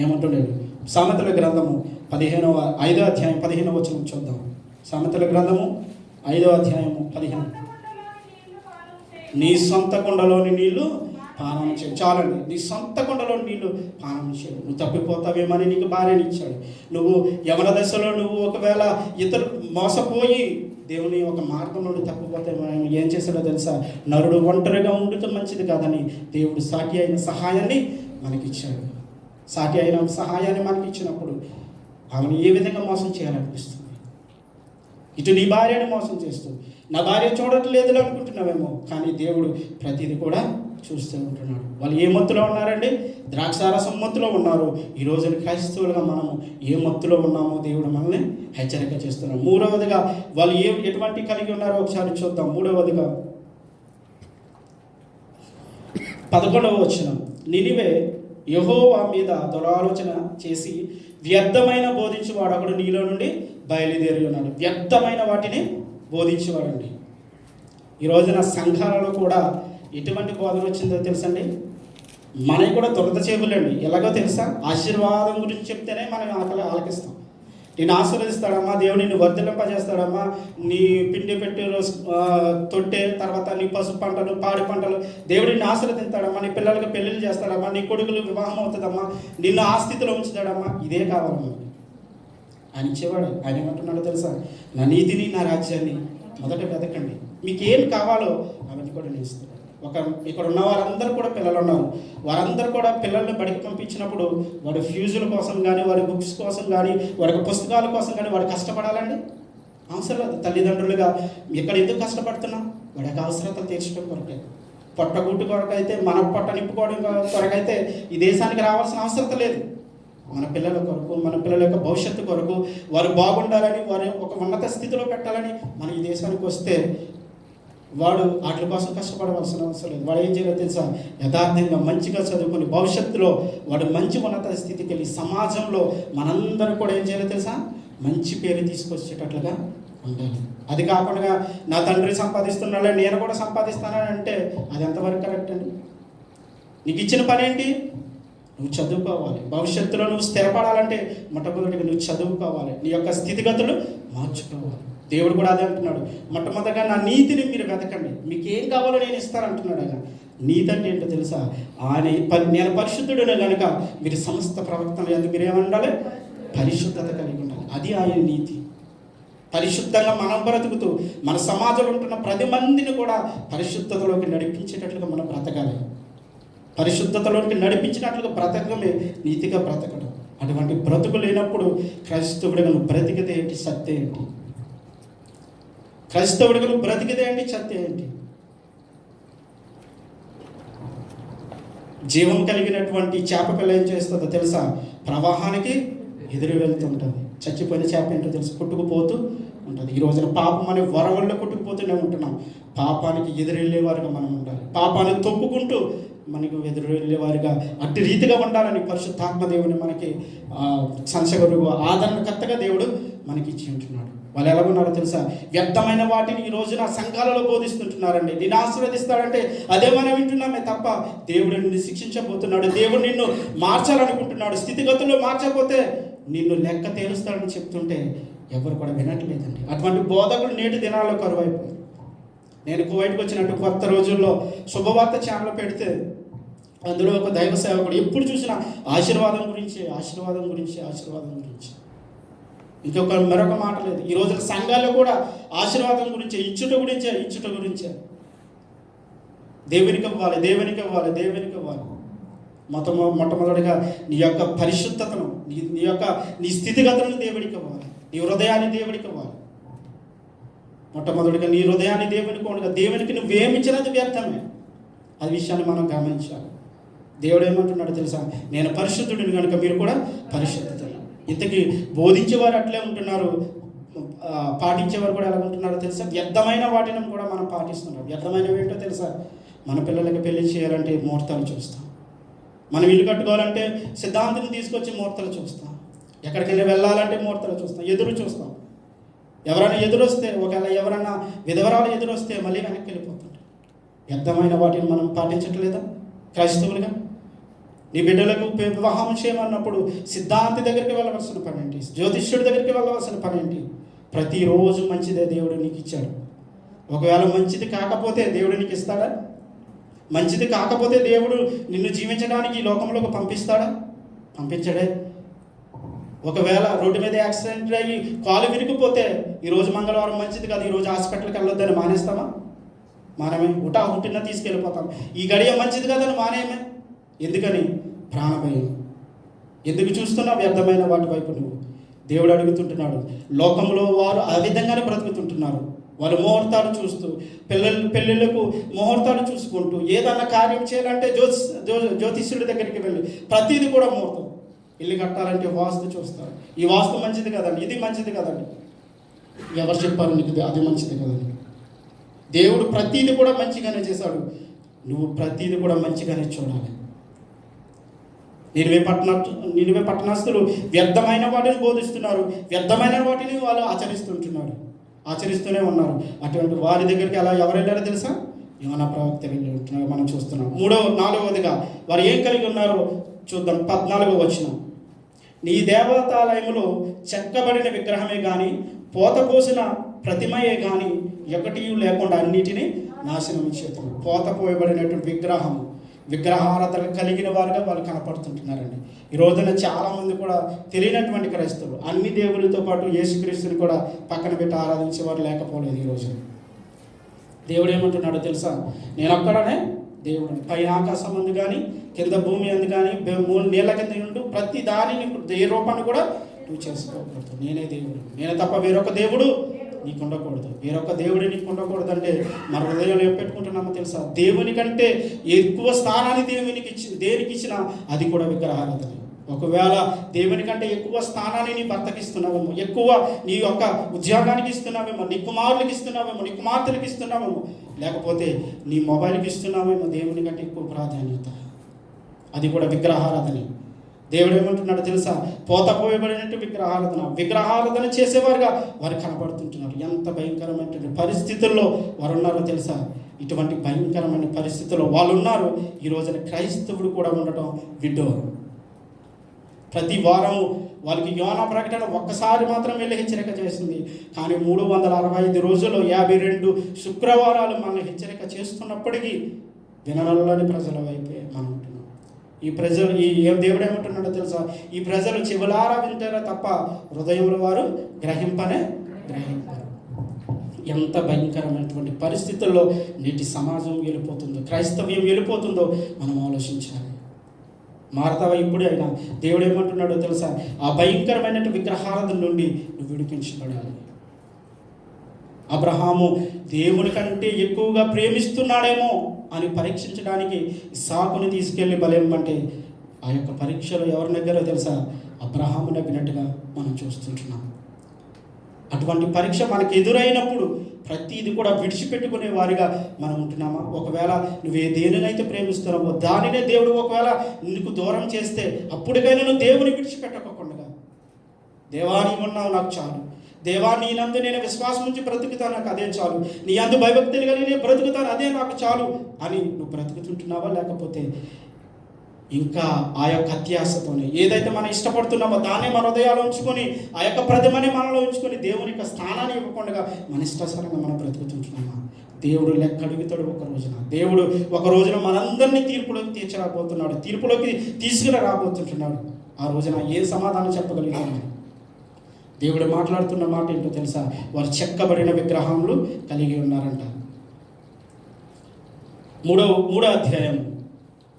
ఏమంటున్నాడు? సామెతల గ్రంథము 5వ అధ్యాయం 15వ వచనం చూద్దాం. సామెతల గ్రంథము 5వ అధ్యాయము 15. నీ సొంత కుండలోని నీళ్లు పానం చేయు. చాలండి. నీ సొంత కొండలో నీళ్ళు పానం చేయు. నువ్వు తప్పిపోతావేమని నీకు భార్యని ఇచ్చాడు. నువ్వు యవన దశలో నువ్వు ఒకవేళ ఇతరు మోసపోయి దేవుని ఒక మార్గం నుండి తప్పిపోతే ఏం చేశాడో తెలుసా? నరుడు ఒంటరిగా ఉండటం మంచిది కాదని దేవుడు సాటి అయిన సహాయాన్ని మనకిచ్చాడు. సాటి అయిన సహాయాన్ని మనకి ఇచ్చినప్పుడు ఆమెను ఏ విధంగా మోసం చేయాలనిపిస్తుంది? ఇటు నీ భార్యను మోసం చేస్తూ, నా భార్య చూడట్లేదు అనుకుంటున్నావేమో, కానీ దేవుడు ప్రతిదీ కూడా చూస్తూ ఉంటున్నాడు. వాళ్ళు ఏ మత్తులో ఉన్నారండి? ద్రాక్షారసం మత్తులో ఉన్నారు. ఈ రోజున క్రైస్తవులుగా మనము ఏ మత్తులో ఉన్నామో దేవుడు మనల్ని హెచ్చరిక చేస్తున్నాడు. 3వదిగా వాళ్ళు ఎటువంటి కలిగి ఉన్నారో ఒకసారి చూద్దాం. 3వదిగా 11వ వచనం, నినివే యెహోవా మీద దురాలోచన చేసి వ్యర్థమైన బోధించేవాడు ఒకడు నీలో నుండి బయలుదేరి ఉన్నాడు. వ్యర్థమైన వాటిని బోధించేవాడండి. ఈ రోజున సంఘాలలో కూడా ఎటువంటి బోధన వచ్చిందో తెలుసండి? మనకి కూడా దురద చేపులండి. ఎలాగో తెలుసా? ఆశీర్వాదం గురించి చెప్తేనే మనం ఆలకిస్తాం. నేను ఆశీర్వదిస్తాడమ్మా, దేవుడు నిన్ను వర్ధలింపజేస్తాడమ్మా, నీ పిండి పెట్టి తొట్టే, తర్వాత నీ పసుపు పంటలు, పాడి పంటలు, దేవుడు నిన్ను ఆశీర్వదిస్తాడమ్మా, నీ పిల్లలకి పెళ్ళిళ్ళు చేస్తాడమ్మా, నీ కొడుకులు వివాహం అవుతుందమ్మా, నిన్ను ఆ స్థితిలో ఉంచుతాడమ్మా. ఇదే కావాలమ్మా ఆయన ఇచ్చేవాడు. ఆయన ఏమంటున్నాడో తెలుసా? నా నీతిని, నా రాజ్యాన్ని మొదట వెతకండి, మీకేం కావాలో అవన్నీ కూడా నేను ఇస్తాను. ఇక్కడ ఉన్న వారందరూ కూడా పిల్లలు ఉన్నారు. వారందరూ కూడా పిల్లల్ని బడికి పంపించినప్పుడు వాడి ఫ్యూజుల కోసం కానీ, వాడి బుక్స్ కోసం కానీ, వాడి పుస్తకాల కోసం కానీ వాడు కష్టపడాలండి? అవసరం లేదు. తల్లిదండ్రులుగా ఇక్కడ ఎందుకు కష్టపడుతున్నాం? వాడి యొక్క అవసరతలు తీర్చడం కొరకే. పొట్టగుట్టు కొరకైతే, మన పొట్ట నింపుకోవడం కొరకైతే ఈ దేశానికి రావాల్సిన అవసరం లేదు. మన పిల్లల కొరకు, మన పిల్లల యొక్క భవిష్యత్తు కొరకు, వారు బాగుండాలని, వారి ఒక ఉన్నత స్థితిలో పెట్టాలని మన ఈ దేశానికి వస్తే వాడు వాటి కోసం కష్టపడవలసిన అవసరం లేదు. వాడు ఏం చేయాలో తెలుసా? యథార్థంగా మంచిగా చదువుకొని భవిష్యత్తులో వాడు మంచి ఉన్నత స్థితికి వెళ్ళి సమాజంలో మనందరూ కూడా ఏం చేయాలో తెలుసా? మంచి పేరు తీసుకొచ్చేటట్లుగా ఉండాలి. అది కాకుండా నా తండ్రి సంపాదిస్తున్నాడే నేను కూడా సంపాదిస్తానని అంటే అది ఎంతవరకు కరెక్ట్ అండి? నీకు ఇచ్చిన పని ఏంటి? నువ్వు చదువుకోవాలి. భవిష్యత్తులో నువ్వు స్థిరపడాలంటే మొట్టమొదటిగా నువ్వు చదువుకోవాలి, నీ యొక్క స్థితిగతులు మార్చుకోవాలి. దేవుడు కూడా అదే అంటున్నాడు, మొట్టమొదటిగా నా నీతిని మీరు వెతకండి, మీకు ఏం కావాలో నేను ఇస్తానంటున్నాడు ఆయన. నీతి అంటే ఏంటో తెలుసా? నేను పరిశుద్ధుడు కనుక మీరు సమస్త ప్రవక్తలు ఎందుకు మీరు ఏమండాలి? పరిశుద్ధత కలిగి ఉండాలి. అది ఆయన నీతి. పరిశుద్ధంగా మనం బ్రతుకుతూ మన సమాజంలో ఉంటున్న 10 మందిని కూడా పరిశుద్ధతలోకి నడిపించేటట్లుగా మనం బ్రతకాలి. పరిశుద్ధతలోకి నడిపించినట్లుగా బ్రతకమే నీతిగా బ్రతకడం. అటువంటి బ్రతుకు లేనప్పుడు క్రైస్తవుడిగా నువ్వు బ్రతికితే ఏంటి, సత్య ఏంటి? క్రైస్తవుడిగా నువ్వు బ్రతికితే ఏంటి, సత్య ఏంటి? జీవం కలిగినటువంటి చేప పిల్ల ఏం చేస్తుందో తెలుసా? ప్రవాహానికి ఎదురు వెళ్తుంటుంది. చచ్చిపోయిన చేప ఏంటో తెలుసు? కొట్టుకుపోతూ ఉంటుంది. ఈ రోజున పాపం అనే వరవల్లో కొట్టుకుపోతూనే ఉంటున్నాం. పాపానికి ఎదురెళ్ళేవారుగా మనం ఉండాలి. పాపాన్ని తొక్కుకుంటూ మనకు ఎదురు వెళ్ళేవారిగా అట్టి రీతిగా ఉండాలని పరిశుద్ధాత్మ దేవుని మనకి సంశగురువు ఆదరణకర్తగా దేవుడు మనకి ఇచ్చి ఉంటున్నాడు. వాళ్ళు ఎలా ఉన్నారో తెలుసా? వ్యర్థమైన వాటిని ఈ రోజున సంఘాలలో బోధిస్తుంటున్నారండి. నిన్ను ఆశీర్వదిస్తాడంటే అదే మనం వింటున్నామే తప్ప దేవుడు నిన్ను శిక్షించబోతున్నాడు, దేవుడు నిన్ను మార్చాలనుకుంటున్నాడు, స్థితిగతుల్లో మార్చకపోతే నిన్ను లెక్క తేలుస్తాడని చెప్తుంటే ఎవరు కూడా వినట్లేదండి. అటువంటి బోధకులు నేటి దినాల్లో కరువైపోయారు. నేను కువైట్కి వచ్చినట్టు కొత్త రోజుల్లో శుభవార్త ఛానల్ పెడితే అందులో ఒక దైవ సేవకుడు ఎప్పుడు చూసినా ఆశీర్వాదం గురించి, ఆశీర్వాదం గురించి, ఆశీర్వాదం గురించి, మరొక మాట లేదు. ఈ రోజున సంఘాల్లో కూడా ఆశీర్వాదం గురించే, ఇచ్చుట గురించే. దేవునికి ఇవ్వాలి, దేవునికి ఇవ్వాలి, దేవునికి ఇవ్వాలి. మొట్టమొదటిగా నీ యొక్క పరిశుద్ధతను, నీ స్థితిగతులను దేవుడికి ఇవ్వాలి, నీ హృదయాన్ని దేవుడికి ఇవ్వాలి. మొట్టమొదటిగా నీ హృదయాన్ని దేవునికి ఉండగా, దేవునికి నువ్వేమిచ్చినది వ్యర్థమే. అది విషయాన్ని మనం గమనించాలి. దేవుడు ఏమంటున్నాడు తెలుసా? నేను పరిశుద్ధుడిని కనుక మీరు కూడా పరిశుద్ధులు. ఇంతకీ బోధించేవారు అట్లే ఉంటున్నారు, పాటించేవారు కూడా ఎలా ఉంటున్నారో తెలుసా? వ్యర్థమైన వాటిని కూడా మనం పాటిస్తున్నాం. వ్యర్థమైనవి ఏంటో తెలుసా? మన పిల్లలకి పెళ్లి చేయాలంటే ముహూర్తాలు చూస్తాం, మనం ఇల్లు కట్టుకోవాలంటే సిద్ధాంతిని తీసుకొచ్చి ముహూర్తాలు చూస్తాం, ఎక్కడికైనా వెళ్ళాలంటే ముహూర్తాలు చూస్తాం, ఎదురు చూస్తాం. ఎవరైనా ఎదురొస్తే, ఒకవేళ ఎవరైనా విధవరాలు ఎదురొస్తే మళ్ళీ వెనక్కి వెళ్ళిపోతుంటాం. వ్యర్థమైన వాటిని మనం పాటించట్లేదా క్రైస్తవులుగా? నీ బిడ్డలకు వివాహం చేయమన్నప్పుడు సిద్ధాంతి దగ్గరికి వెళ్ళవలసిన పని ఏంటి? జ్యోతిష్యుడి దగ్గరికి వెళ్ళవలసిన పని ఏంటి? ప్రతిరోజు మంచిదే దేవుడు నీకు ఇచ్చాడు. ఒకవేళ మంచిది కాకపోతే దేవుడు నీకు ఇస్తాడా? మంచిది కాకపోతే దేవుడు నిన్ను జీవించడానికి ఈ లోకంలోకి పంపిస్తాడా? పంపించడే. ఒకవేళ రోడ్డు మీద యాక్సిడెంట్ అయ్యి కాలు విరిగిపోతే ఈరోజు మంగళవారం మంచిది కాదు, ఈరోజు హాస్పిటల్కి వెళ్ళొద్దని మానేస్తామా? మానమే. హుట్టిన తీసుకెళ్ళిపోతాం. ఈ గడియ మంచిది కాదని మానేమే. ఎందుకని? ప్రాణభయం. ఎందుకు చూస్తున్నావు వ్యర్థమైన వాటి వైపు నువ్వు? దేవుడు అడుగుతుంటున్నాడు. లోకంలో వారు ఆ విధంగానే బ్రతుకుతుంటున్నారు. వాళ్ళు ముహూర్తాలు చూస్తూ, పెళ్ళిళ్ళకు ముహూర్తాలు చూసుకుంటూ, ఏదన్నా కార్యం చేయాలంటే జ్యోతిష్యుడి దగ్గరికి వెళ్ళి ప్రతిదీ కూడా ముహూర్తం. ఇల్లు కట్టాలంటే వాస్తు చూస్తారు. ఈ వాస్తు మంచిది కదండి, ఇది మంచిది కదండి. ఎవరు చెప్పారు నీకు అది మంచిది కదండి? దేవుడు ప్రతీది కూడా మంచిగానే చేశాడు. నువ్వు ప్రతీది కూడా మంచిగానే చూడాలి. నినివే పట్టణస్థులు వ్యర్థమైన వాటిని బోధిస్తున్నారు, వ్యర్థమైన వాటిని వాళ్ళు ఆచరిస్తూనే ఉన్నారు. అటువంటి వారి దగ్గరికి అలా ఎవరు వెళ్ళారో తెలుసా? యోనా ప్రవక్త వెళ్ళి ఉంటున్నారు, మనం చూస్తున్నాం. 4వదిగా వారు ఏం కలిగి ఉన్నారో చూద్దాం. 14వ వచనం. నీ దేవతాలయములో చెక్కబడిన విగ్రహమే కానీ, పోత పోసిన ప్రతిమయే కానీ ఒకటి లేకుండా అన్నిటినీ నాశనం చేతులు. పోత పోయబడినటువంటి విగ్రహారాధన కలిగిన వారుగా వాళ్ళు కనపడుతుంటున్నారండి. ఈ రోజున చాలామంది కూడా తెలియనటువంటి క్రైస్తవులు అన్ని దేవులతో పాటు యేసుక్రీస్తుని కూడా పక్కన పెట్టి ఆరాధించేవారు లేకపోలేదు. ఈ రోజు దేవుడు ఏమంటున్నాడో తెలుసా? నేను ఒక్కడనే దేవుడు. పైన ఆకాశం అందు కానీ, కింద భూమి అందు కానీ, నీళ్ళ కింద ఉంటూ ప్రతి దానిని ఏ రూపాన్ని కూడా నువ్వు చేసుకోకూడదు. నేనే దేవుడు, నేను తప్ప వేరొక దేవుడు నీకు ఉండకూడదు. వేరొక దేవుడు నీకు ఉండకూడదు అంటే మన హృదయంలో ఏం పెట్టుకుంటున్నామో తెలుసా? దేవుని కంటే ఎక్కువ స్థానాన్ని దేనికి ఇచ్చినా అది కూడా విగ్రహారాధన. ఒకవేళ దేవుని కంటే ఎక్కువ స్థానాన్ని నీ భర్తకి ఇస్తున్నావేమో, ఎక్కువ నీ యొక్క ఉద్యోగానికి ఇస్తున్నావేమో, నీ కుమారులకి ఇస్తున్నావేమో, నీ కుమార్తెలకు ఇస్తున్నావేమో, లేకపోతే నీ మొబైల్కి ఇస్తున్నావేమో, దేవుని కంటే ఎక్కువ ప్రాధాన్యత, అది కూడా విగ్రహారాధన. దేవుడు ఏమంటున్నాడు తెలుసా? పోతపోయబడినట్టు విగ్రహారాధన చేసేవారుగా వారు కనబడుతుంటున్నారు. ఎంత భయంకరమైనటువంటి పరిస్థితుల్లో వారు ఉన్నారో తెలుసా? ఇటువంటి భయంకరమైన పరిస్థితుల్లో వాళ్ళు ఉన్నారు. ఈ రోజున క్రైస్తవుడు కూడా ఉండటం విడ్డూరం. ప్రతి వారం వాళ్ళకి యోనా ప్రకటన ఒక్కసారి మాత్రం వెళ్ళి హెచ్చరిక చేస్తుంది. కానీ 365 రోజుల్లో 52 శుక్రవారాలు మనల్ని హెచ్చరిక చేస్తున్నప్పటికీ వినడంలోని ప్రజల వైపే మనం ఉంటున్నాం. ఈ ప్రజలు దేవుడు ఏమంటున్నాడో తెలుసా? ఈ ప్రజలు చెవులారా వింటారా తప్ప హృదయంలో వారు గ్రహింపరు. ఎంత భయంకరమైనటువంటి పరిస్థితుల్లో నేటి సమాజం వెళ్ళిపోతుందో, క్రైస్తవ్యం వెళ్ళిపోతుందో మనం ఆలోచించాలి. మారతావా ఇప్పుడే? అయినా దేవుడు ఏమంటున్నాడో తెలుసా? ఆ భయంకరమైన విగ్రహారాధన నుండి నువ్వు విడిపించబడాలి. అబ్రహాము దేవుని కంటే ఎక్కువగా ప్రేమిస్తున్నాడేమో అని పరీక్షించడానికి ఇస్సాకుని తీసుకెళ్ళి బలిమ్మంటే ఆ యొక్క పరీక్షలు ఎవరి దగ్గర తెలుసా? అబ్రహాము నగ్గినట్టుగా మనం చూస్తుంటున్నాం. అటువంటి పరీక్ష మనకు ఎదురైనప్పుడు ప్రతిది కూడా విడిచిపెట్టుకునే వారిగా మనం ఉంటున్నామా? ఒకవేళ నువ్వే దేనినైతే ప్రేమిస్తున్నావో దానినే దేవుడు ఒకవేళ నీకు దూరం చేస్తే అప్పటికైనా నువ్వు దేవుని విడిచిపెట్టకుండా, దేవా నీవు ఉన్నావు నాకు చాలు, దేవా నీ నందు నేను విశ్వాసం నుంచి బ్రతుకుతాను, నాకు అదే చాలు, నీ అందు భయభక్తులు కలిగి నేను బ్రతుకుతాను, అదే నాకు చాలు అని నువ్వు బ్రతుకుతుంటున్నావా? లేకపోతే ఇంకా ఆ యొక్క అత్యాశతోనే ఏదైతే మనం ఇష్టపడుతున్నామో దాన్ని మన హృదయాలు ఉంచుకొని ఆ యొక్క ప్రతిమని మనలో ఉంచుకొని దేవుని యొక్క స్థానాన్ని ఇవ్వకుండా మన ఇష్టానుసారంగా మనం బ్రతుకుతుంటున్నామా? దేవుడు లెక్క అడుగుతాడు ఒక రోజున. దేవుడు ఒక రోజున మనందరినీ తీర్పులోకి తీర్చరాబోతున్నాడు, తీర్పులోకి తీసుకుని రాబోతుంటున్నాడు. ఆ రోజున ఏ సమాధానం చెప్పగలుగుతాము? దేవుడు మాట్లాడుతున్న మాట ఏంటో తెలుసా? వారు చెక్కబడిన విగ్రహములు కలిగి ఉన్నారంట. మూడో అధ్యాయం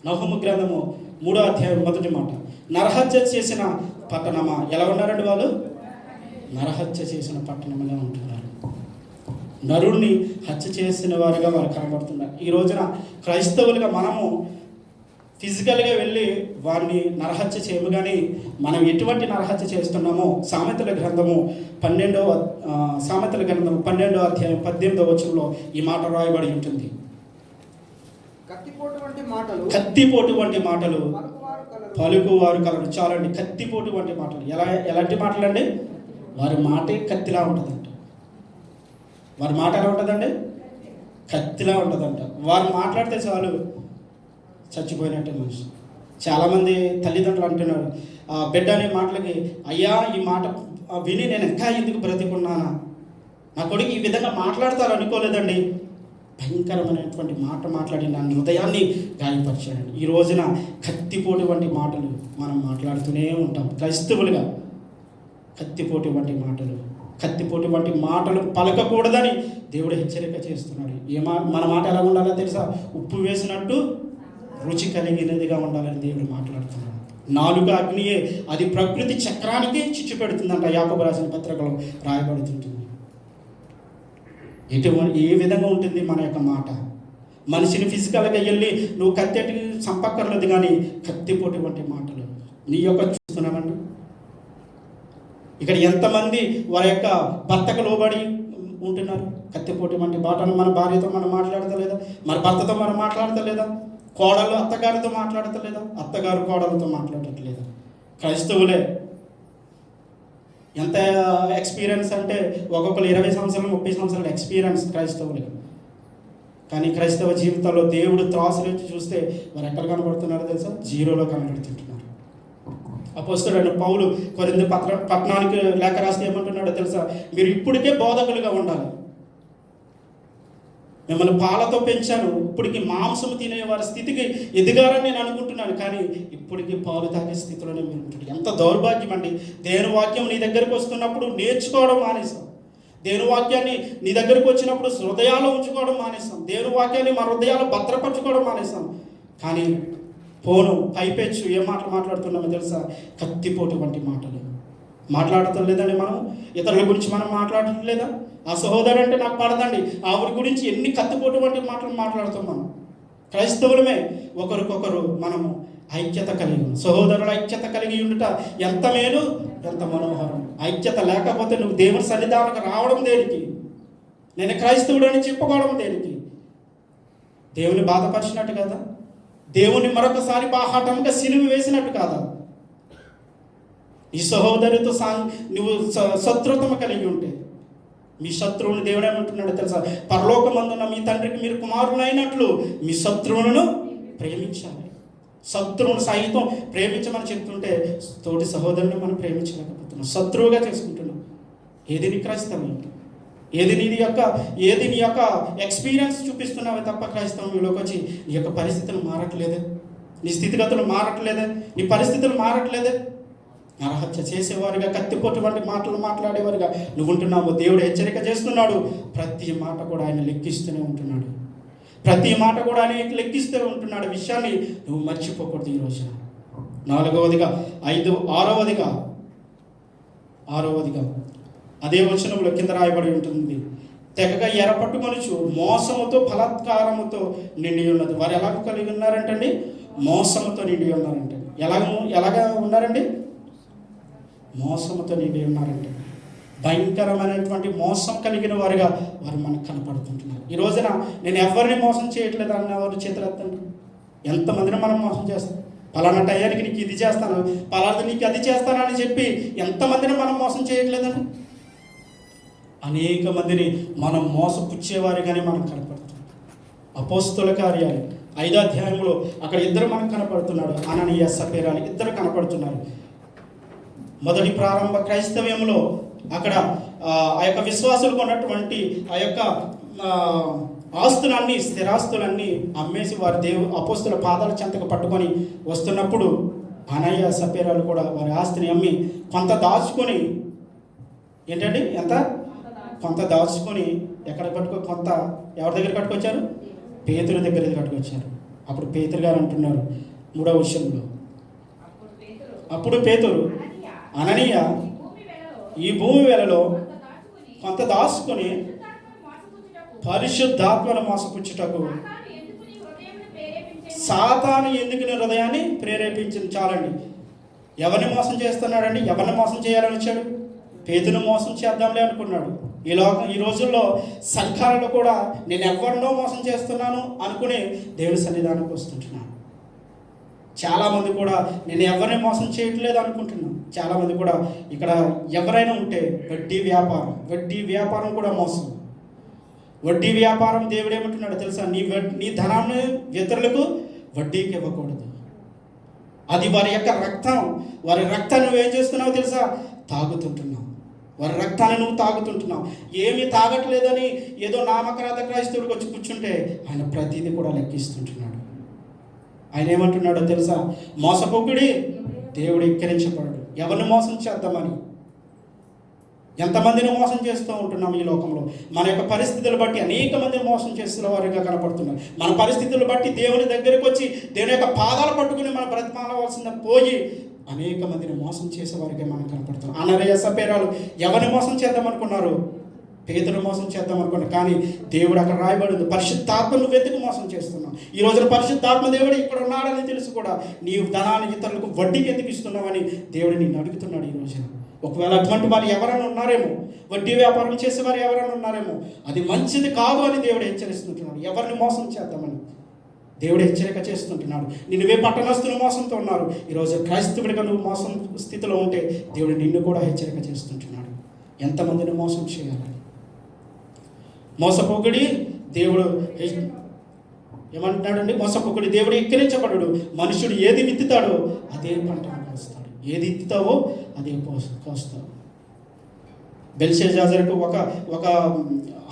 నహూము గ్రంథము 3వ అధ్యాయం 1వ మాట. నరహత్య చేసిన పట్టణమా, ఎలా ఉన్నారండి వాళ్ళు? నరహత్య చేసిన పట్టణంగా ఉంటున్నారు. నరుణ్ణి హత్య చేసిన వారుగా వారు కనబడుతున్నారు. ఈ రోజున క్రైస్తవులుగా మనము ఫిజికల్గా వెళ్ళి వారిని నరహత్య చేయము, కానీ మనం ఎటువంటి నరహత్య చేస్తున్నామో సామెతల గ్రంథము 12వ అధ్యాయం 18వ వచనంలో ఈ మాట రాయబడి ఉంటుంది. కత్తిపోటు వంటి మాటలు పలుకువారు కలరు. చాలండి, కత్తిపోటు వంటి మాటలు. ఎలాంటి మాటలు అండి? వారి మాటే కత్తిలా ఉంటుందంట. వారి మాట ఎలా ఉంటుందండి? కత్తిలా ఉంటుందంట. వారు మాట్లాడితే చాలు చచ్చిపోయినట్టే మనిషి. చాలామంది తల్లిదండ్రులు అంటున్నారు బిడ్డ అనే మాటలకి, అయ్యా ఈ మాట విని నేను ఇంకా ఎందుకు బ్రతికున్నానా, నా కొడుకు ఈ విధంగా మాట్లాడతారు అనుకోలేదండి. భయంకరమైనటువంటి మాట మాట్లాడి నా హృదయాన్ని గాయపరిచాడు. ఈ రోజున కత్తిపోటు వంటి మాటలు మనం మాట్లాడుతూనే ఉంటాం క్రైస్తవులుగా. కత్తిపోటు వంటి మాటలు పలకకూడదని దేవుడు హెచ్చరిక చేస్తున్నాడు. మన మాట ఎలా ఉండాలో తెలుసా? ఉప్పు వేసినట్టు రుచి కలిగినదిగా ఉండాలని దేవుడు మాట్లాడుతున్నాడు. నాలుక అగ్నియే, అది ప్రకృతి చక్రానికి చిచ్చు పెడుతుందంట. యాకోబు రాసిన పత్రికలో రాయబడుతుంటుంది. ఏ విధంగా ఉంటుంది మన యొక్క మాట? మనిషిని ఫిజికల్గా వెళ్ళి నువ్వు కత్తెట్టి చంపక్కర్లేదు, కానీ కత్తిపోటు వంటి మాటలు నీ యొక్క చూస్తున్నామండి. ఇక్కడ ఎంతమంది వారి యొక్క భర్తకు లోబడి ఉంటున్నారు? కత్తిపోటు వంటి మాటలు. మన భార్యతో మనం మాట్లాడతలేదా? మన భర్తతో మనం మాట్లాడతలేదా? కోడలు అత్తగారితో మాట్లాడతలేదా? అత్తగారు కోడలతో మాట్లాడట్లేదా? క్రైస్తవులే ఎంత ఎక్స్పీరియన్స్ అంటే ఒక్కొక్కరు 20 సంవత్సరాలు 30 సంవత్సరాల ఎక్స్పీరియన్స్ క్రైస్తవులు. కానీ క్రైస్తవ జీవితంలో దేవుడు త్రాసులోంచి చూస్తే వారు ఎక్కడ కనబడుతున్నారో తెలుసా? జీరోలో కనబడుతుంటున్నారు. అపోస్తలుడైన పౌలు కొరింథీ పట్టణానికి లేఖ రాస్తే ఏమంటున్నాడో తెలుసా? మీరు ఇప్పటికే బోధకులుగా ఉండాలి. మిమ్మల్ని పాలతో పెంచాను, ఇప్పటికి మాంసము తినే వారి స్థితికి ఎదిగారని నేను అనుకుంటున్నాను, కానీ ఇప్పటికీ పాలు తాగే స్థితిలోనే మీరు ఉంటుంది. ఎంత దౌర్భాగ్యం అండి! దేవుని వాక్యం నీ దగ్గరకు వస్తున్నప్పుడు నేర్చుకోవడం మానేసాం. దేవుని వాక్యాన్ని నీ దగ్గరకు వచ్చినప్పుడు హృదయాలు ఉంచుకోవడం మానేసాం. దేవుని వాక్యాన్ని మన హృదయాలు భద్రపరచుకోవడం మానేసాం. కానీ పోను పైపెచ్చు ఏ మాటలు మాట్లాడుతున్నామో తెలుసా? కత్తిపోటు వంటి మాటలు మాట్లాడటం లేదండి. మనం ఇతరుల గురించి మనం మాట్లాడటం లేదా? ఆ సహోదరు అంటే నాకు పడదండి, ఆవిడ గురించి ఎన్ని కత్తిపోటు వంటి మాటలు మాట్లాడుతాం మనం. క్రైస్తవులమే ఒకరికొకరు మనము ఐక్యత కలిగి, సహోదరుల ఐక్యత కలిగి ఉండుట ఎంత మేలు, ఎంత మనోహరం. ఐక్యత లేకపోతే నువ్వు దేవుని సన్నిధానికి రావడం దేనికి? నేను క్రైస్తవుడు అని చెప్పుకోవడం దేనికి? దేవుని బాధపరిచినట్టు కదా? దేవుని మరొకసారి బాహాటంగా సిలువ వేసినట్టు కాదా? నీ సహోదరితో నువ్వు శత్రుత్వం కలిగి ఉంటే, మీ శత్రువుని దేవుడు ఏమంటున్నాడు తెలుసా? పరలోకమందున్న మీ తండ్రికి మీరు కుమారులైనట్లు మీ శత్రువులను ప్రేమించాలి. శత్రువును సైతం ప్రేమించమని చెప్తుంటే తోటి సహోదరుని మనం ప్రేమించలేకపోతున్నాం, శత్రువుగా చేసుకుంటున్నాం. ఏది నీ క్రైస్తవం? ఏది నీ యొక్క ఎక్స్పీరియన్స్ చూపిస్తున్నావే తప్ప క్రైస్తవంలోకి వచ్చి నీ యొక్క పరిస్థితులు మారట్లేదే, నీ స్థితిగతులు మారట్లేదే, నీ పరిస్థితులు మారట్లేదే. నరహత్య చేసేవారుగా, కత్తిపోటు వంటి మాటలు మాట్లాడేవారుగా నువ్వు ఉంటున్నావు. దేవుడు హెచ్చరిక చేస్తున్నాడు. ప్రతి మాట కూడా ఆయన లెక్కిస్తూనే ఉంటున్నాడు. ప్రతి మాట కూడా ఆయన లెక్కిస్తూ ఉంటున్నాడు. విషయాన్ని నువ్వు మర్చిపోకూడదు. ఈ రోజున ఆరవదిగా అదే వచనంలో కింద రాయబడి ఉంటుంది, తెగగా ఎరపట్టుకొనుచు మోసముతో బలాత్కారముతో నిండి ఉన్నది. వారు ఎలాగ కలిగి ఉన్నారంటండి? మోసముతో నిండి ఉన్నారంటే. ఎలాగా ఉన్నారండి? మోసముతో నిండి ఉన్నారంటే. భయంకరమైనటువంటి మోసం కలిగిన వారుగా వారు మనకు కనపడుతుంటున్నారు. ఈ రోజున నేను ఎవరిని మోసం చేయట్లేదు అన్న వారు చేతులెత్తండి. ఎంతమందిని మనం మోసం చేస్తాం? పలానా టయానికి నీకు ఇది చేస్తాను, పలానా నీకు అది చేస్తానని చెప్పి ఎంతమందిని మనం మోసం చేయట్లేదండి? అనేక మందిని మనం మోసపుచ్చేవారిగానే మనకు కనపడుతుంది. అపోస్తుల కార్యాలు 5వ అధ్యాయంలో అక్కడ ఇద్దరు మనకు కనపడుతున్నాడు. అననీయ సఫీరాలు ఇద్దరు కనపడుతున్నారు. మొదటి ప్రారంభ క్రైస్తవ్యంలో అక్కడ ఆ యొక్క విశ్వాసులకు ఉన్నటువంటి ఆ యొక్క ఆస్తులన్నీ, స్థిరాస్తులన్నీ అమ్మేసి వారి అపోస్తుల పాదాల చెంతకు పట్టుకొని వస్తున్నప్పుడు అననీయ సఫీరాలు కూడా వారి ఆస్తిని అమ్మి కొంత దాచుకొని, ఏంటండి కొంత దాచుకొని ఎక్కడ కొంత ఎవరి దగ్గర కట్టుకొచ్చారు? పేతురు దగ్గర కట్టుకొచ్చారు. అప్పుడు పేతురు గారు అంటున్నారు 3వ విషయంలో, అప్పుడు పేతురు, అననీయ ఈ భూమి వేలలో కొంత దాచుకొని పరిశుద్ధాత్మను మోసపుచ్చుటకు సాతాను ఎందుకు నీ హృదయాన్ని ప్రేరేపించింది. చాలండి. ఎవరిని మోసం చేస్తున్నాడండి? ఎవరిని మోసం చేయాలని వచ్చాడు? పేతును మోసం చేద్దాంలే అనుకున్నాడు. ఈ రోజుల్లో సంఘాలలో కూడా నేను ఎవరినో మోసం చేస్తున్నాను అనుకుని దేవుని సన్నిధానానికి వస్తుంటున్నాను. చాలామంది కూడా నేను ఎవరిని మోసం చేయట్లేదు అనుకుంటున్నాను. చాలామంది కూడా ఇక్కడ ఎవరైనా ఉంటే వడ్డీ వ్యాపారం కూడా మోసం. వడ్డీ వ్యాపారం దేవుడు ఏమంటున్నాడు తెలుసా? నీ ధనాన్ని ఇతరులకు వడ్డీకి ఇవ్వకూడదు. అది వారి యొక్క వారి రక్తాన్ని నువ్వేం చేస్తున్నావు తెలుసా? తాగుతుంటున్నావు. వారి రక్తాన్ని నువ్వు తాగుతుంటున్నావు. ఏమీ తాగట్లేదని ఏదో నామకరాత క్రైస్తవుడికి వచ్చి కూర్చుంటే ఆయన ప్రతిదీ కూడా లెక్కిస్తుంటున్నాడు. ఆయన ఏమంటున్నాడో తెలుసా? మోసపోకుడి దేవుడు ఎక్కిరించబడడు. ఎవరిని మోసం చేద్దామని ఎంతమందిని మోసం చేస్తూ ఉంటున్నాం ఈ లోకంలో. మన యొక్క పరిస్థితులు బట్టి అనేక మందిని మోసం చేస్తున్న వారిగా కనపడుతున్నారు. మన పరిస్థితులు బట్టి దేవుని దగ్గరికి వచ్చి దేవుని యొక్క పాదాలు పట్టుకుని మనం బ్రతిమాలవలసిన పోయి అనేక మందిని మోసం చేసేవారిగా మనం కనపడుతున్నాం. అననీయ సఫీరాలు ఎవరిని మోసం చేద్దామనుకున్నారు? పేతురు మోసం చేద్దామనుకున్నారు. కానీ దేవుడు అక్కడ రాయబడింది, పరిశుద్ధాత్మను వెతుకు మోసం చేస్తున్నావు. ఈ రోజున పరిశుద్ధాత్మ దేవుడు ఇక్కడ ఉన్నాడని తెలుసు కూడా నీవు ధనాన్ని ఇతరులకు వడ్డీకి ఎందుకు ఇస్తున్నావని దేవుడు నిన్ను అడుగుతున్నాడు ఈ రోజున. ఒకవేళ అటువంటి వారు ఎవరైనా ఉన్నారేమో, వడ్డీ వ్యాపారం చేసేవారు ఎవరైనా ఉన్నారేమో, అది మంచిది కాదు అని దేవుడు హెచ్చరిస్తుంటున్నాడు. ఎవరిని మోసం చేద్దామని దేవుడు హెచ్చరిక చేస్తుంటున్నాడు. నిన్నువే పట్టణస్తులు మోసంతో ఉన్నారు. ఈరోజు క్రైస్తవుడిగా నువ్వు మోసం స్థితిలో ఉంటే దేవుడు నిన్ను కూడా హెచ్చరిక చేస్తుంటున్నాడు. ఎంతమందిని మోసం చేయాలని. మోసపోకుడి దేవుడు ఏమంటున్నాడండి? మోసపోకుడి దేవుడు ఎక్కిరించబడడు. మనుషుడు ఏది విత్తుతాడో అదే పంట కోస్తాడు. ఏది విత్తుతావో అదే కోస్తావు. బెల్షెజాజరుకు ఒక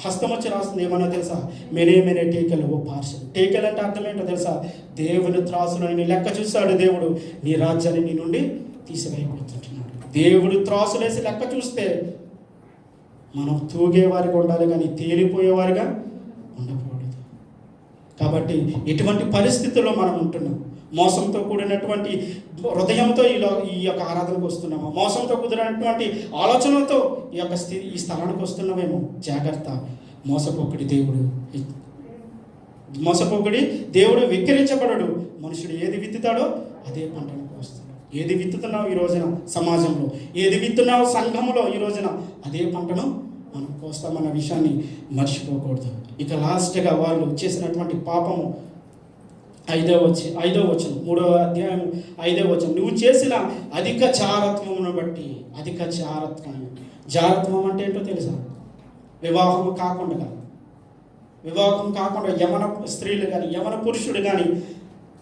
హస్తం వచ్చి రాస్తుంది, ఏమన్నా తెలుసా? మెనే టేకెల్ ఓ పార్షల్. టేకెల్ అంటే అర్థం ఏంటో తెలుసా? దేవుని త్రాసులో నీ లెక్క చూస్తాడు దేవుడు, నీ రాజ్యాన్ని నీ నుండి తీసివేయబోతుంటున్నాడు. దేవుడు త్రాసులేసి లెక్క చూస్తే మనం తూగేవారిగా ఉండాలి, కానీ తేలిపోయేవారిగా ఉండకూడదు. కాబట్టి ఎటువంటి పరిస్థితుల్లో మనం ఉంటున్నాం? మోసంతో కూడినటువంటి హృదయంతో ఈ యొక్క ఆరాధనకు వస్తున్నాము. మోసంతో కుదిరినటువంటి ఆలోచనలతో ఈ స్థలానికి వస్తున్నామేమో. జాగ్రత్త. మోసపోకుడి దేవుడు వెక్కిరించబడడు. మనుషుడు ఏది విత్తుతాడో అదే పంటను కోస్తాడు. ఏది విత్తుతున్నావు ఈ రోజున సమాజంలో, ఏది విత్తున్నావు సంఘంలో ఈ రోజున అదే పంటను మనం కోస్తామన్న విషయాన్ని మర్చిపోకూడదు. ఇక లాస్ట్గా వాళ్ళు చేసినటువంటి పాపము ఐదో వచనం 3వ అధ్యాయం 5వ వచనం. నువ్వు చేసిన అధిక జారత్వమును బట్టి. అధిక జారత్వం అంటే ఏంటో తెలుసా? వివాహం కాకుండా యవన స్త్రీలు కానీ యవన పురుషుడు కానీ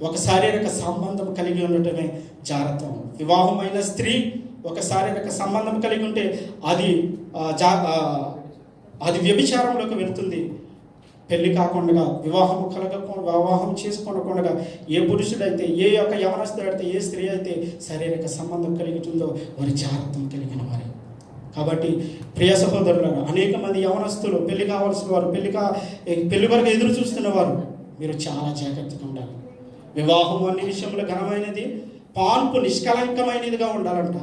ఒక శారీరక సంబంధం కలిగి ఉండటమే జారత్వం. వివాహమైన స్త్రీ ఒక శారీరక సంబంధం కలిగి ఉంటే అది వ్యభిచారంలోకి వెళుతుంది. పెళ్లి కాకుండా వివాహం చేసుకోకుండా ఏ పురుషుడైతే, ఏ యొక్క యవనస్తుడైతే, ఏ స్త్రీ అయితే శారీరక సంబంధం కలుగుతుందో వారి జాగ్రత్తం కలిగిన వారు. కాబట్టి ప్రియ సహోదరులారా, అనేక మంది యవనస్తులు పెళ్లి కావాల్సిన వారు, పెళ్లి వరకు ఎదురు చూస్తున్నవారు, మీరు చాలా జాగ్రత్తగా ఉండాలి. వివాహం అన్ని విషయంలో ఘనమైనది, పాన్పు నిష్కలంకమైనదిగా ఉండాలంట.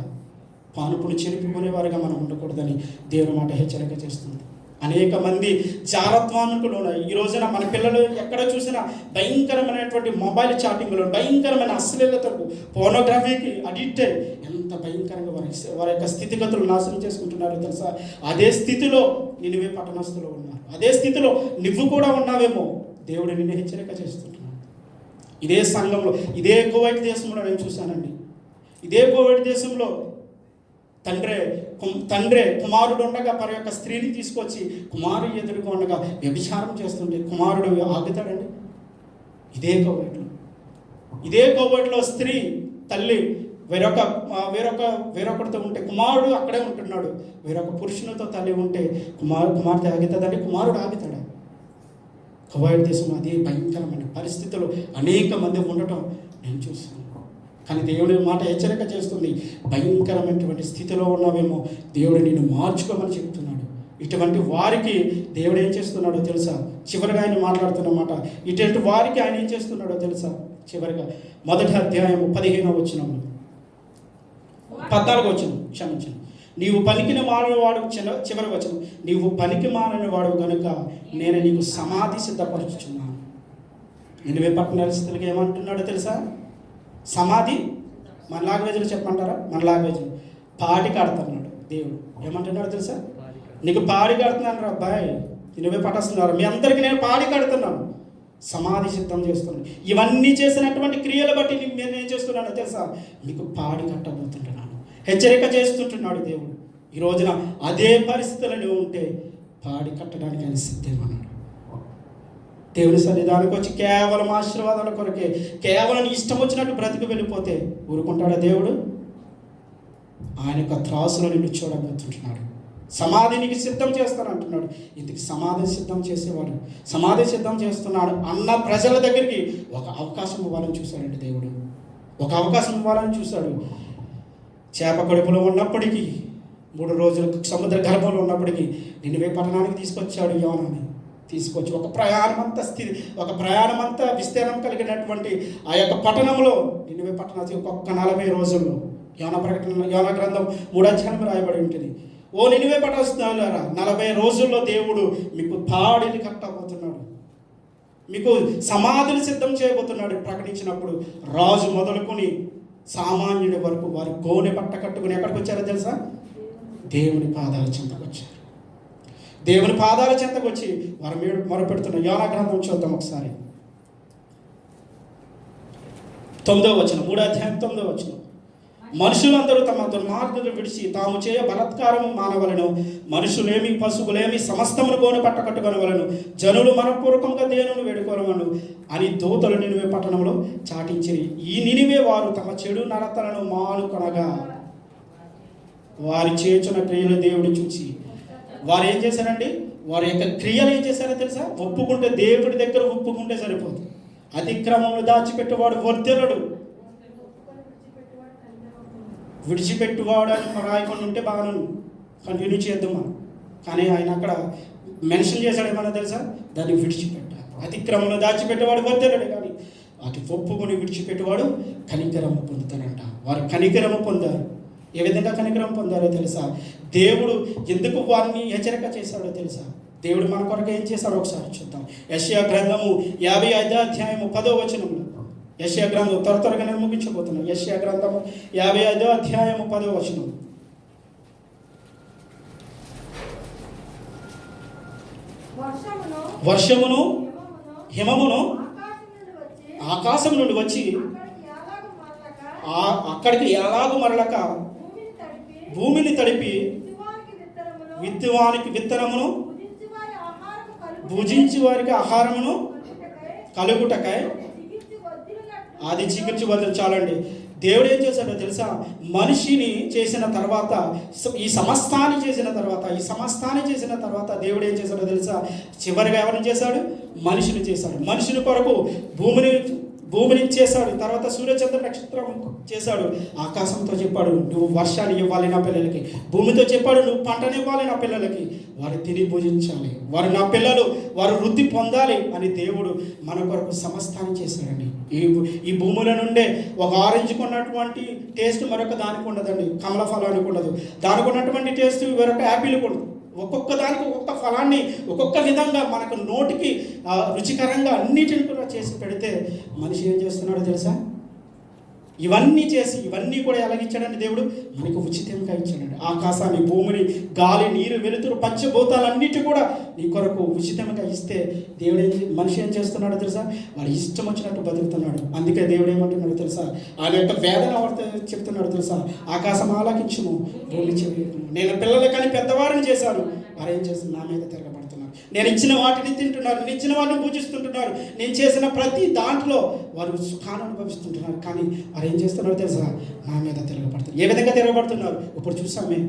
పానుపుని చెరిపిపోయేవారుగా మనం ఉండకూడదని దేవుని మాట హెచ్చరిక చేస్తుంది. అనేక మంది జారత్వానికి లోనై ఈ రోజున మన పిల్లలు ఎక్కడ చూసినా భయంకరమైనటువంటి మొబైల్ చాటింగ్లో, భయంకరమైన అశ్లీలతకు, పోర్నోగ్రఫీకి అడిక్ట్ అయ్యి ఎంత భయంకరంగా వారి యొక్క స్థితిగతులు నాశనం చేసుకుంటున్నారో తెలుసా? అదే స్థితిలో నినివే పట్టణస్తులు ఉన్నారు. అదే స్థితిలో నువ్వు కూడా ఉన్నావేమో. దేవుడు నిన్ను హెచ్చరిక చేస్తున్నాడు. ఇదే సంఘంలో, ఇదే కువైట్ దేశంలో నేను చూశానండి. ఇదే కువైట్ దేశంలో తండ్రే కుమారుడు ఉండగా పర యొక్క స్త్రీని తీసుకొచ్చి కుమారుడు ఎదురుగా ఉండగా వ్యభిచారం చేస్తుంటే కుమారుడు ఆగుతాడండి. ఇదే కోవైట్లో స్త్రీ తల్లి వేరొకరితో ఉంటే కుమారుడు అక్కడే ఉంటున్నాడు. వేరొక పురుషునితో తల్లి ఉంటే కుమార్తె ఆగుతుందండి, కుమారుడు ఆగుతాడా? కువైట్ దేశంలో అదే భయంకరమైన పరిస్థితులు అనేక మంది ఉండటం నేను చూశాను. కానీ దేవుడి మాట హెచ్చరిక చేస్తుంది, భయంకరమైనటువంటి స్థితిలో ఉన్నావేమో, దేవుడు నిన్ను మార్చుకోమని చెప్తున్నాడు. ఇటువంటి వారికి దేవుడు ఏం చేస్తున్నాడో తెలుసా? చివరిగా ఆయన మాట్లాడుతున్నమాట, ఇటువంటి వారికి ఆయన ఏం చేస్తున్నాడో తెలుసా? చివరిగా 1వ అధ్యాయం 15వ వచనం, 14వ వచనం, క్షమించండి. నీవు పనికి మానవాడు, చివరి వచనం, నీవు పనికి మానని వాడు కనుక నేను నీకు సమాధి సిద్ధపరుచుచున్నాను. నినివే పట్టణస్థులకి ఏమంటున్నాడో తెలుసా? సమాధి. మన లాంగ్వేజ్లో చెప్పమంటారా? మన లాంగ్వేజ్లో పాడి కడుతున్నాడు దేవుడు. ఏమంటున్నాడు తెలుసా? నీకు పాడి కడుతున్నాను రా అబ్బాయి, నినివే పట్టణస్తున్నారు, మీ అందరికీ నేను పాడి కడుతున్నాను, సమాధి సిద్ధం చేస్తున్నాను. ఇవన్నీ చేసినటువంటి క్రియలు బట్టి నేను ఏం చేస్తున్నానో తెలుసా? మీకు పాడి కట్టబోతున్నాను, హెచ్చరిక చేస్తుంటున్నాడు దేవుడు. ఈ రోజున అదే పరిస్థితులు ఉంటే పాడి కట్టడానికి ఆయన సిద్ధమన్నాడు. దేవుని సన్నిధానికి వచ్చి కేవలం ఆశీర్వాదాల కొరకే, కేవలం ఇష్టం వచ్చినట్టు బ్రతికి వెళ్ళిపోతే ఊరుకుంటాడా దేవుడు? ఆయన యొక్క త్రాసులో నిన్ను చూడబోతుంటున్నాడు. సమాధినికి సిద్ధం చేస్తాను అంటున్నాడు. ఇందుకు సమాధి సిద్ధం చేసేవాడు, సమాధి సిద్ధం చేస్తున్నాడు అన్న ప్రజల దగ్గరికి ఒక అవకాశం ఇవ్వాలని చూశాడండి దేవుడు. ఒక అవకాశం ఇవ్వాలని చూశాడు. చేప కడుపులో ఉన్నప్పటికీ, 3 రోజులు సముద్ర గర్భంలో ఉన్నప్పటికీ నినివే పట్టణానికి తీసుకొచ్చాడు. యోనాని తీసుకొచ్చి ఒక ప్రయాణమంతా విస్తీర్ణం కలిగినటువంటి ఆ యొక్క పట్టణంలో, నినివే పట్టణానికి ఒక్క 40 రోజుల్లో, యోనా గ్రంథం 3వ అధ్యాయం రాయబడి ఉంటుంది. ఓ నినివే పట్టణస్తులారా, 40 రోజుల్లో దేవుడు మీకు పాడిని కట్టబోతున్నాడు, మీకు సమాధిని సిద్ధం చేయబోతున్నాడు ప్రకటించినప్పుడు రాజు మొదలుకొని సామాన్యుడి వరకు వారి గోనె పట్ట కట్టుకుని ఎక్కడికి వచ్చారో తెలుసా? దేవుని పాదాల చెంతకు వచ్చారు. దేవుని పాదాల చెంతకు వచ్చి వారు మొరపెడుతున్న యోనా గ్రంథం చూద్దాం ఒకసారి. 9వ వచనం, 3వ అధ్యాయం 9వ వచనం. మనుషులందరూ తమ దుర్మార్గులు విడిచి తాము చేయ బలత్కారము మానవలను, మనుషులేమి పశువులేమి సమస్తమును గోనె పట్ట కట్టుకొనవలను, జనులు మనపూర్వకంగా దేవుని వేడుకోవలను అని దూతలు నినివే పట్టణంలో చాటించిరి. ఈ నినివే వారు తమ చెడు నడతలను మానుకొనగా వారి చేస్తున్న క్రియలు దేవుడు చూసి వారు ఏం చేశారండి? వారి యొక్క క్రియలు ఏం చేశారో తెలుసా? ఒప్పుకుంటే, దేవుడి దగ్గర ఒప్పుకుంటే సరిపోతుంది. అతిక్రమములు దాచిపెట్టేవాడు వర్ధనుడు, విడిచిపెట్టువాడు అని రాయకుండా ఉంటే బాగా కంటిన్యూ చేద్దాం మనం. కానీ ఆయన అక్కడ మెన్షన్ చేశాడు ఏమన్నా తెలుసా? దాన్ని విడిచిపెట్టాలి. అతిక్రమంలో దాచిపెట్టేవాడు వర్ధనుడు, కానీ అటు ఒప్పుకొని విడిచిపెట్టేవాడు కనికరము పొందుతాడంట. వారు కనికరము పొందారు. ఏ విధంగా కనికరం పొందారో తెలుసా? దేవుడు ఎందుకు వారిని హెచ్చరిక చేశాడో తెలుసా? దేవుడు మన కొరకు ఏం చేశాడో ఒకసారి చూద్దాం. యెషయా గ్రంథము 55వ అధ్యాయము 10వ వచనంలో, యెషయా గ్రంథం త్వరగా నేను ముగించబోతున్నాను. యెషయా గ్రంథము 55వ అధ్యాయము 10వ వచనం. వర్షమును హిమమును ఆకాశం నుండి వచ్చి అక్కడికి ఎలాగూ మరలక భూమిని తడిపి విత్తువానికి విత్తనమును భుజించి వారికి ఆహారమును కలుగుటకై అది చికిత్స వదిలి. చాలండి. దేవుడు ఏం చేశాడో తెలుసా? మనిషిని చేసిన తర్వాత, ఈ సమస్తాన్ని చేసిన తర్వాత దేవుడు ఏం చేశాడో తెలుసా? చివరిగా ఎవరిని చేశాడు? మనిషిని చేశాడు. మనిషిని కొరకు భూమిని చేశాడు. తర్వాత సూర్యచంద్ర నక్షత్రం చేశాడు. ఆకాశంతో చెప్పాడు, నువ్వు వర్షాన్ని ఇవ్వాలి నా పిల్లలకి. భూమితో చెప్పాడు, నువ్వు పంటని ఇవ్వాలి నా పిల్లలకి. వారు తిని భుజించాలి, వారు నా పిల్లలు, వారు వృద్ధి పొందాలి అని దేవుడు మన కొరకు సమస్తాన్ని చేశాడండి. ఈ భూముల నుండే ఒక ఆరెంజ్కి ఉన్నటువంటి టేస్ట్ మరొక దానికి ఉండదండి. కమల ఫలానికి ఉండదు. దానికి ఉన్నటువంటి టేస్ట్ మరొక యాపిల్కి ఉండదు. ఒక్కొక్క దానికి ఒక్కొక్క ఫలాన్ని ఒక్కొక్క విధంగా మనకు నోటికి రుచికరంగా అన్నిటిని కూడా చేసి పెడితే మనిషి ఏం చేస్తున్నాడో తెలుసా? ఇవన్నీ కూడా ఎలాగిచ్చాడండి దేవుడు? మనకు ఉచితంగా ఇచ్చాడండి. ఆకాశాన్ని, భూమిని, గాలి, నీరు, వెలుతురు, పంచభూతాలన్నిటి కూడా నీ కొరకు ఉచితంగా ఇస్తే దేవుడు మనిషి ఏం చేస్తున్నాడో తెలుసా? వాడు ఇష్టం వచ్చినట్టు బతుకుతున్నాడు. అందుకే దేవుడు ఏమంటున్నాడో తెలుసా? ఆయన యొక్క వేదన చెప్తున్నాడు తెలుసా? ఆకాశం ఆలకించుము, భూమి చెవి. నేను పిల్లలు కానీ పెద్దవారిని చేశాను, వారు ఏం చేస్తున్నారు? నా మీద తిరగబడుతున్నారు. నేను ఇచ్చిన వాటిని తింటున్నారు, నేను ఇచ్చిన వాటిని పూజిస్తుంటున్నారు, నేను చేసిన ప్రతి దాంట్లో వారు సుఖాన్ని అనుభవిస్తుంటున్నారు. కానీ వారు ఏం చేస్తున్నారో తెలుసా? నా మీద తిరగబడుతున్నారు. ఏ విధంగా తిరగబడుతున్నారు? ఇప్పుడు చూసామే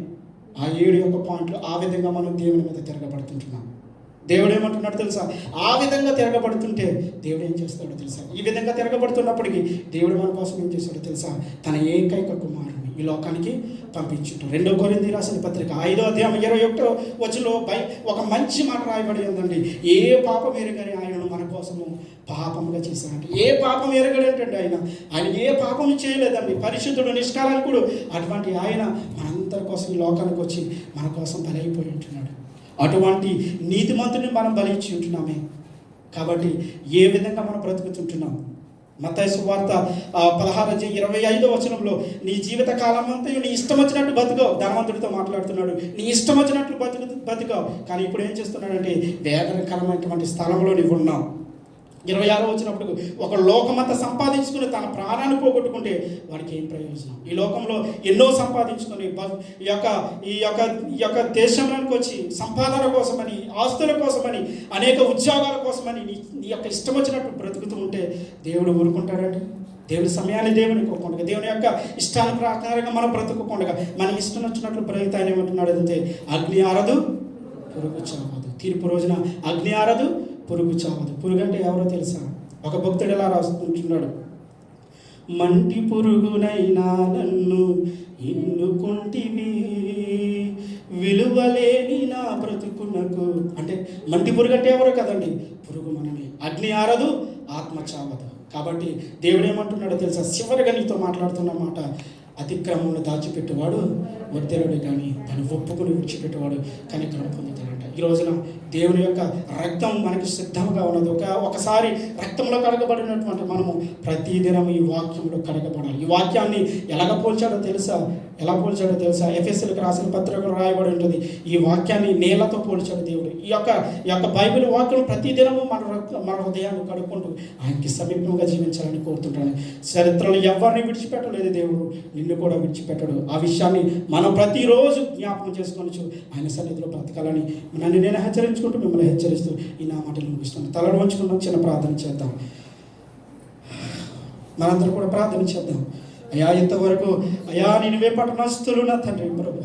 ఆ 7 యొక్క పాయింట్లు. ఆ విధంగా మనం దేవుని మీద తిరగబడుతుంటున్నాం. దేవుడు ఏమంటున్నాడు తెలుసా? ఆ విధంగా తిరగబడుతుంటే దేవుడు ఏం చేస్తాడో తెలుసా? ఈ విధంగా తిరగబడుతున్నప్పటికీ దేవుడు మన కోసం ఏం చేస్తాడో తెలుసా? తన ఏకైక కుమారుని ఈ లోకానికి పంపించుంటాడు. 2 కొరింథీ రాసిన పత్రిక 5వ అధ్యాయం 21వ వచనంలో ఒక మంచి మాట రాయబడి ఉందండి. ఏ పాపం ఎరగని ఆయనను మన కోసము పాపముగా చేశాడంటే. ఏ పాపం ఎరగడేంటండి ఆయన ఏ పాపం చేయలేదండి. పరిశుద్ధుడు, నిష్కాలంకుడు. అటువంటి ఆయన మనందరి కోసం ఈ లోకానికి వచ్చి మన కోసం బలైపోయి ఉంటున్నాడు. అటువంటి నీతిమంతుని మనం బలిచ్చి ఉంటున్నామే. కాబట్టి ఏ విధంగా మనం బ్రతుకుతుంటున్నాం? మత్తయి సువార్త 16:25 వచనంలో నీ జీవిత కాలం అంతా నీ ఇష్టం వచ్చినట్టు బతుకో. ధనవంతుడితో మాట్లాడుతున్నాడు. నీ ఇష్టం వచ్చినట్లు బతుకో. కానీ ఇప్పుడు ఏం చేస్తున్నాడంటే వేదనకరమైనటువంటి స్థలంలో నీవు ఉన్నావు. 26 వచ్చినప్పుడు ఒక లోకమంతా సంపాదించుకుని తన ప్రాణాన్ని పోగొట్టుకుంటే వాడికి ఏం ప్రయోజనం? ఈ లోకంలో ఎన్నో సంపాదించుకొని ఈ యొక్క దేశంలోకి వచ్చి సంపాదన కోసమని, ఆస్తుల కోసమని, అనేక ఉద్యోగాల కోసమని నీ యొక్క ఇష్టం వచ్చినట్టు బ్రతుకుతూ ఉంటే దేవుడు ఊరుకుంటాడండి? దేవుని సమయాన్ని దేవుని ఇవ్వకుండా, దేవుని యొక్క ఇష్టాల ప్రకారంగా మనం బ్రతుకోకుండా మనం ఇష్టం వచ్చినట్లు బ్రతుకుతా ఆయన ఏమంటున్నాడు అంటే, అగ్ని ఆరదు, పురుగు చావదు. తీర్పు రోజున అగ్ని ఆరదు, పురుగు చావదు. పురుగు అంటే ఎవరో తెలుసా? ఒక భక్తుడు ఎలా రాస్తుంటున్నాడు? మంటి పురుగునైనా నన్ను ఎన్నుకుంటివి, విలువలేని నా బ్రతుకునకు. అంటే మంటి పురుగు అంటే ఎవరో కదండి? పురుగు మనమే. అగ్ని ఆరదు, ఆత్మ చావదు. కాబట్టి దేవుడు ఏమంటున్నాడో తెలుసా? చివరిగా నీతో మాట్లాడుతున్న మాట, అతిక్రమమును దాచిపెట్టేవాడు వర్ధనుడు, కానీ దాన్ని ఒప్పుకుని విడిచిపెట్టేవాడు కనికరం పొందుతాడంట. ఈ రోజున దేవుని యొక్క రక్తం మనకి సిద్ధంగా ఉన్నది. ఒకసారి రక్తంలో కడగబడినటువంటి మనము ప్రతిదినం ఈ వాక్యంలో కడగబడాలి. ఈ వాక్యాన్ని ఎలా పోల్చాడో తెలుసా? ఎఫెసీయులకు రాసిన పత్రికలో రాయబడి ఉంటుంది. ఈ వాక్యాన్ని నేలతో పోల్చాడు దేవుడు. ఈ యొక్క బైబిల్ వాక్యం ప్రతిదినము మన హృదయాన్ని కడుక్కుంటూ ఆయనకి సమీపంగా జీవించాలని కోరుతుంటాను. చరిత్రలో ఎవరిని విడిచిపెట్టలేదు దేవుడు, నిన్ను కూడా విడిచిపెట్టడు. ఆ విషయాన్ని మనం ప్రతిరోజు జ్ఞాపకం చేసుకొనొచ్చు. ఆయన సన్నిధిలో బ్రతకాలని నన్ను నేను హెచ్చరించుకుంటూ మిమ్మల్ని హెచ్చరిస్తూ ఈ నా మాటలు ముగిస్తున్నాను. తలను వంచుకున్నాం, చిన్న ప్రార్థన చేద్దాం. మనందరూ కూడా ప్రార్థన చేద్దాం. అయ్యా, ఇంతవరకు అయ్యా నేను పట్టణస్తులు నా తండ్రి ప్రభు,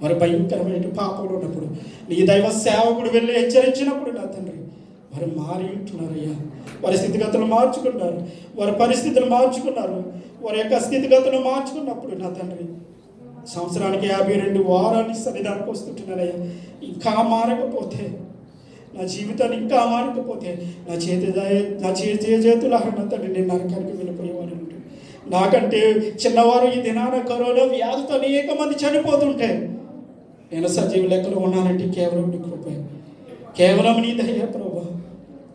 మరి భయంకరమైన పాపంలో ఉన్నప్పుడు నీ దైవ సేవకుడు వెళ్ళి హెచ్చరించినప్పుడు నా తండ్రి వారు మారి ఉంటున్నారయ్యా. వారి స్థితిగతులు మార్చుకున్నారు, వారి పరిస్థితులు మార్చుకున్నారు, వారి యొక్క స్థితిగతులు మార్చుకున్నప్పుడు నా తండ్రి సంవత్సరానికి 52 వారాన్ని సన్నిధానికి వస్తుంటున్నారయ్యా. ఇంకా మారకపోతే నా జీవితాన్ని ఇంకా మారకపోతే నా చేతుల తండ్రి నేను నరకానికి వెళ్ళిపోయేవాడు. నాకంటే చిన్నవారు ఈ దినాన కరోనా వ్యాధితో అనేక మంది చనిపోతుంటే నేను సజీవ లెక్కలో ఉన్నానంటే కేవలం నీ కృపే, కేవలం నీ దయ ప్రభా.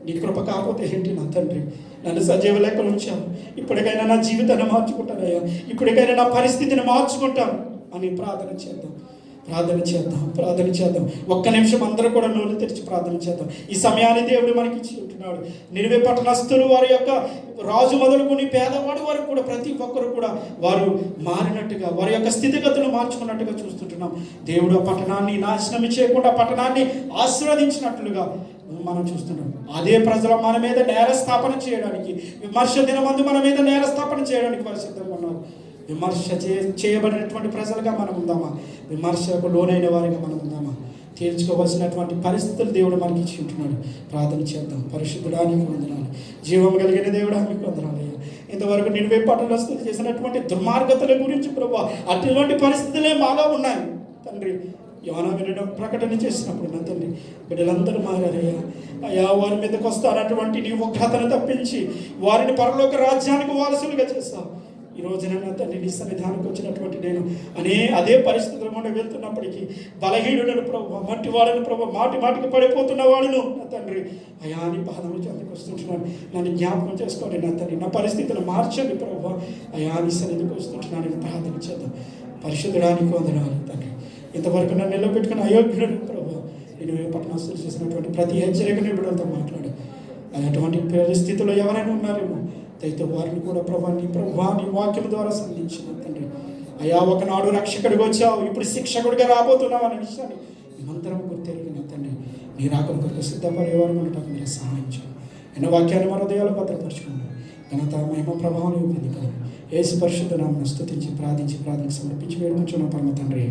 నీ కృప కాకపోతే ఏంటి నా తండ్రి? నన్ను సజీవ లెక్కలు ఉంచాను. ఇప్పటికైనా నా జీవితాన్ని మార్చుకుంటానయ్యా, ఇప్పటికైనా నా పరిస్థితిని మార్చుకుంటాను అని ప్రార్థన చేద్దాం. ప్రార్థన చేద్దాం, ప్రార్థన చేద్దాం. ఒక్క నిమిషం అందరూ కూడా నోరు తెరిచి ప్రార్థన చేద్దాం. ఈ సమయాన్ని దేవుడు మనకి ఇచ్చి ఉంటున్నాడు. నినివే పట్టణస్థులు వారి యొక్క రాజు మొదలుకొని పేదవాడి వరకు కూడా ప్రతి ఒక్కరు కూడా వారు మారినట్టుగా, వారి యొక్క స్థితిగతులు మార్చుకున్నట్టుగా చూస్తుంటున్నాం. దేవుడు ఆ పట్టణాన్ని నాశనం చేయకుండా పట్టణాన్ని ఆశీర్వదించినట్లుగా మనం చూస్తున్నాం. అదే ప్రజలు మన మీద నేరస్థాపన చేయడానికి, విమర్శ దినమందు మన మీద నేరస్థాపన చేయడానికి వారు సిద్ధంగా ఉన్నారు. విమర్శ చేయబడినటువంటి ప్రజలుగా మనం ఉందామా? విమర్శకు లోనైన వారిగా మనం ఉందామా? తేల్చుకోవాల్సినటువంటి పరిస్థితులు దేవుడు మనకి ఇచ్చి ఉంటున్నాడు. ప్రార్థన చేద్దాం. పరిశుద్ధుడానికి వందనాలు, జీవం కలిగిన దేవుడానికి వందనాలు. ఇంతవరకు నినివే పట్టణస్థులు చేసినటువంటి దుర్మార్గతల గురించి ప్రభువా, అటువంటి పరిస్థితులే మాలో ఉన్నాయి తండ్రి. యోనా వినడం ప్రకటన చేసినప్పుడు నా తండ్రి బిడ్డలందరూ మారారయ్యా. అయ్యా, వారి మీదకి వస్తారటువంటి నీ ఉగ్రతను తప్పించి వారిని పరలోక రాజ్యానికి వారసులుగా చేస్తావు. ఈ రోజున నా తండ్రి నీ సన్నిధానికి వచ్చినటువంటి నేను అదే పరిస్థితుల గుండా వెళ్తున్నప్పటికీ బలహీనుడను ప్రభు, మట్టి వాడను ప్రభు, మాటికి పడిపోతున్న వాడును నా తండ్రి. అయా నీ పాదములు చెంతకు వస్తుంటున్నాను. నన్ను జ్ఞాపకం చేసుకోండి నా తండ్రి. నా పరిస్థితులు మార్చండి ప్రభు. అయా నీ సన్నిధికి వస్తుంటున్నాను. ప్రార్థన చేద్దాం. పరిశుద్ధడానికి వందనాలు తండ్రి. ఇంతవరకు నన్ను నిలబెట్టుకుని అయోగ్యుడు ప్రభు. నేను పట్టణస్థులు చేసినటువంటి ప్రతి హెచ్చరికని బిడ్డలతో మాట్లాడు. అటువంటి పరిస్థితుల్లో ఎవరైనా ఉన్నారేమో అయితే వారిని కూడా నీ వాక్యం ద్వారా సంధించిన తండ్రి. అయా, ఒకనాడు రక్షకుడిగా వచ్చావు, ఇప్పుడు శిక్షకుడిగా రాబోతున్నావు అనే విషయాన్ని మేమందరం గుర్తెరిగిన తండ్రి. నీ రాకడ కొరకు సిద్ధపడేవారు మనకు మీరు సహాయం చేయండి. ఎన్నో వాక్యాన్ని మన హృదయాలు భద్రపరచుకున్నాం. ఘనత మహిమ ప్రభావం ఇవ్వండి. యేసు పరిశుద్ధ నామమున స్తుతించి ప్రార్థించి సమర్పించి వేడుకొంచున్నాం పరమ తండ్రి.